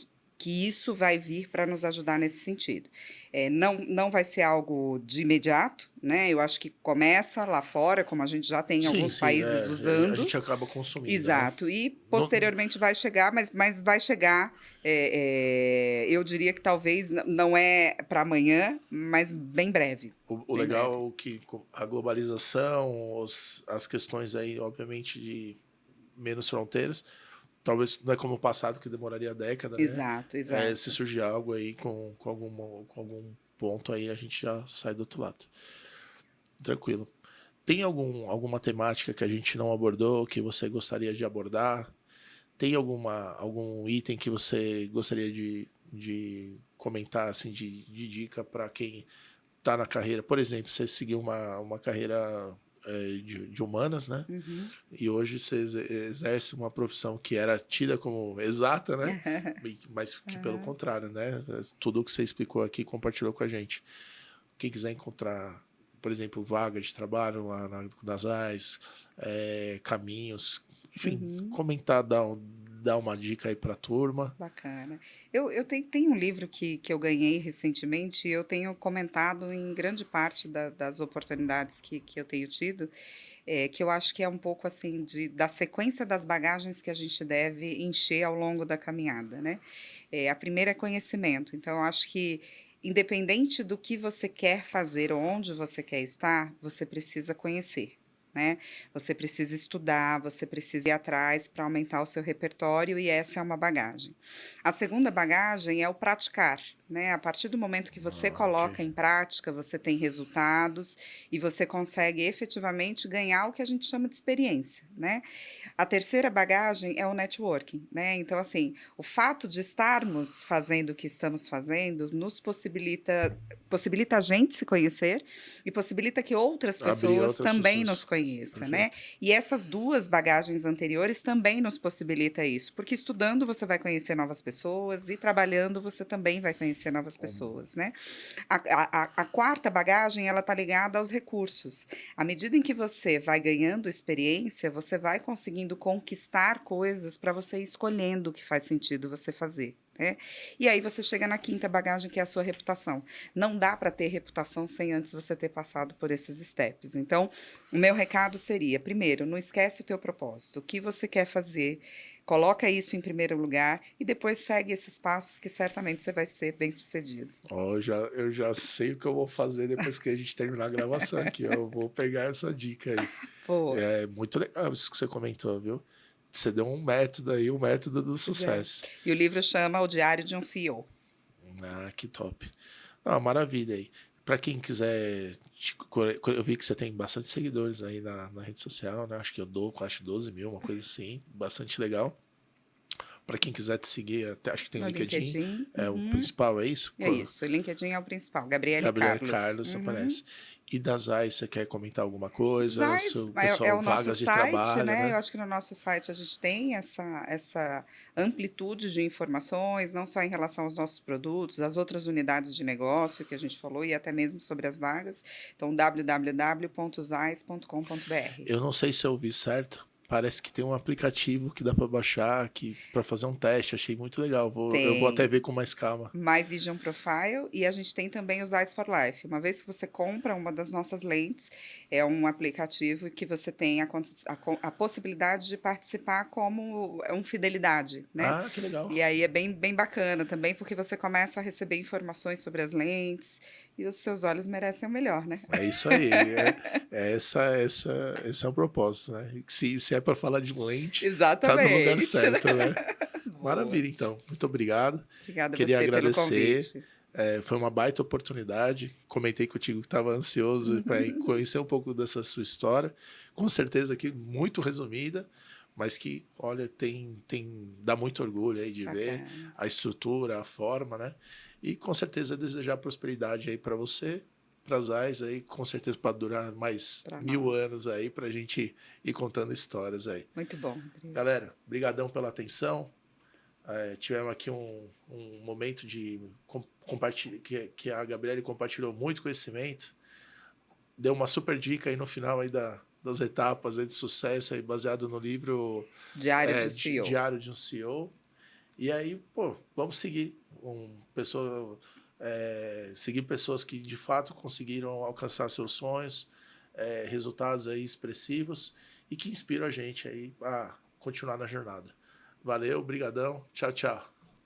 isso vai vir para nos ajudar nesse sentido. Não vai ser algo de imediato, né? Eu acho que começa lá fora, como a gente já tem Sim, alguns sim, países a usando. gente acaba consumindo, né? Exato, e No- posteriormente vai chegar, mas vai chegar, eu diria que talvez não é para amanhã, mas bem breve, o bem breve. legal é que a globalização, as questões aí, obviamente, de menos fronteiras, talvez não é como o passado, que demoraria década, né? Exato, Se exato. surgir algo aí com algum ponto aí, a gente já sai do outro lado. Tranquilo. Tem alguma temática que a gente não abordou, que você gostaria de abordar? Tem algum item que você gostaria de comentar, assim, de dica para quem está na carreira? Por exemplo, você seguiu uma carreira de humanas, né? Uhum. E hoje você exerce uma profissão que era tida como exata, né? Mas que pelo Aham. contrário, né? Tudo o que você explicou aqui, compartilhou com a gente. Quem quiser encontrar, por exemplo, vaga de trabalho lá nas AIS, caminhos, enfim, Uhum. comentar, dar uma dica aí para a turma. Bacana. Eu tenho um livro que eu ganhei recentemente, e eu tenho comentado em grande parte das oportunidades que eu tenho tido, que eu acho que é um pouco assim da sequência das bagagens que a gente deve encher ao longo da caminhada, né? A primeira é conhecimento. Então, eu acho que, independente do que você quer fazer ou onde você quer estar, você precisa conhecer. Né? Você precisa estudar, você precisa ir atrás para aumentar o seu repertório, e essa é uma bagagem. A segunda bagagem é o praticar, né? A partir do momento que você Ok. coloca em prática, você tem resultados e você consegue efetivamente ganhar o que a gente chama de experiência, né? A terceira bagagem é o networking, né? Então, assim, o fato de estarmos fazendo o que estamos fazendo nos possibilita a gente se conhecer e possibilita que outras Abrir pessoas outras também nos pessoas. conheçam, né? Perfeito. E essas duas bagagens anteriores também nos possibilita isso, porque estudando você vai conhecer novas pessoas e trabalhando você também vai conhecer novas pessoas, né? A quarta bagagem, ela está ligada aos recursos. À medida em que você vai ganhando experiência, você vai conseguindo conquistar coisas para você ir escolhendo o que faz sentido você fazer. Né? E aí você chega na quinta bagagem, que é a sua reputação. Não dá para ter reputação sem antes você ter passado por esses steps. Então, o meu recado seria, primeiro, não esquece o teu propósito. O que você quer fazer, coloca isso em primeiro lugar e depois segue esses passos que certamente você vai ser bem-sucedido. Ó, eu já sei o que eu vou fazer depois que a gente terminar a gravação aqui. Eu vou pegar essa dica aí. Pô, É muito legal isso que você comentou, viu? Você deu um método aí, o método do pois é. sucesso. E o livro chama O Diário de um CEO. Ah, que top. Ah, maravilha aí. Para quem quiser, eu vi que você tem bastante seguidores aí na rede social, né? Acho que eu dou quase 12 mil, uma coisa assim, bastante legal. para quem quiser te seguir, até, acho que tem No o LinkedIn. LinkedIn. É o principal, é isso? É isso, o LinkedIn é o principal. Gabriele Gabriel Carlos. Carlos aparece. E da Zais, você quer comentar alguma coisa? Zais O é pessoal, o nosso vagas de site, trabalho, né? Eu né? acho que no nosso site a gente tem essa amplitude de informações, não só em relação aos nossos produtos, às outras unidades de negócio que a gente falou e até mesmo sobre as vagas. Então, www.zais.com.br. Eu não sei se eu ouvi certo. Parece que tem um aplicativo que dá para baixar para fazer um teste. Achei muito legal. Eu vou até Tem ver com mais calma. My Vision Profile e a gente tem também os Eyes for Life. Uma vez que você compra uma das nossas lentes, é um aplicativo que você tem a possibilidade de participar como fidelidade, né? Ah, que legal. E aí é bem bacana também, porque você começa a receber informações sobre as lentes e os seus olhos merecem o melhor, né? É isso aí. Esse é o propósito, né? Se é para falar de lente, tá no lugar Exatamente. certo, né? Boa. Maravilha, então. Muito obrigado. Obrigada a Queria você pelo agradecer. convite. Foi uma baita oportunidade. Comentei contigo que estava ansioso para conhecer um pouco dessa sua história. Com certeza aqui muito resumida, mas que, olha, dá muito orgulho aí de ver Bacana. a estrutura, a forma, né? E com certeza desejar prosperidade aí para você, para as Zais aí, com certeza para durar mais Para 1000 nós. anos aí, para a gente ir contando histórias aí. Muito bom, Rodrigo. Galera, brigadão pela atenção. Tivemos aqui um momento de compartilhar, que a Gabriele compartilhou muito conhecimento, deu uma super dica aí no final aí das etapas aí de sucesso aí, baseado no livro Diário de CEO. Diário de um CEO. E aí, pô, vamos seguir seguir pessoas que de fato conseguiram alcançar seus sonhos, resultados aí expressivos e que inspiram a gente aí a continuar na jornada. Valeu, brigadão, tchau, tchau.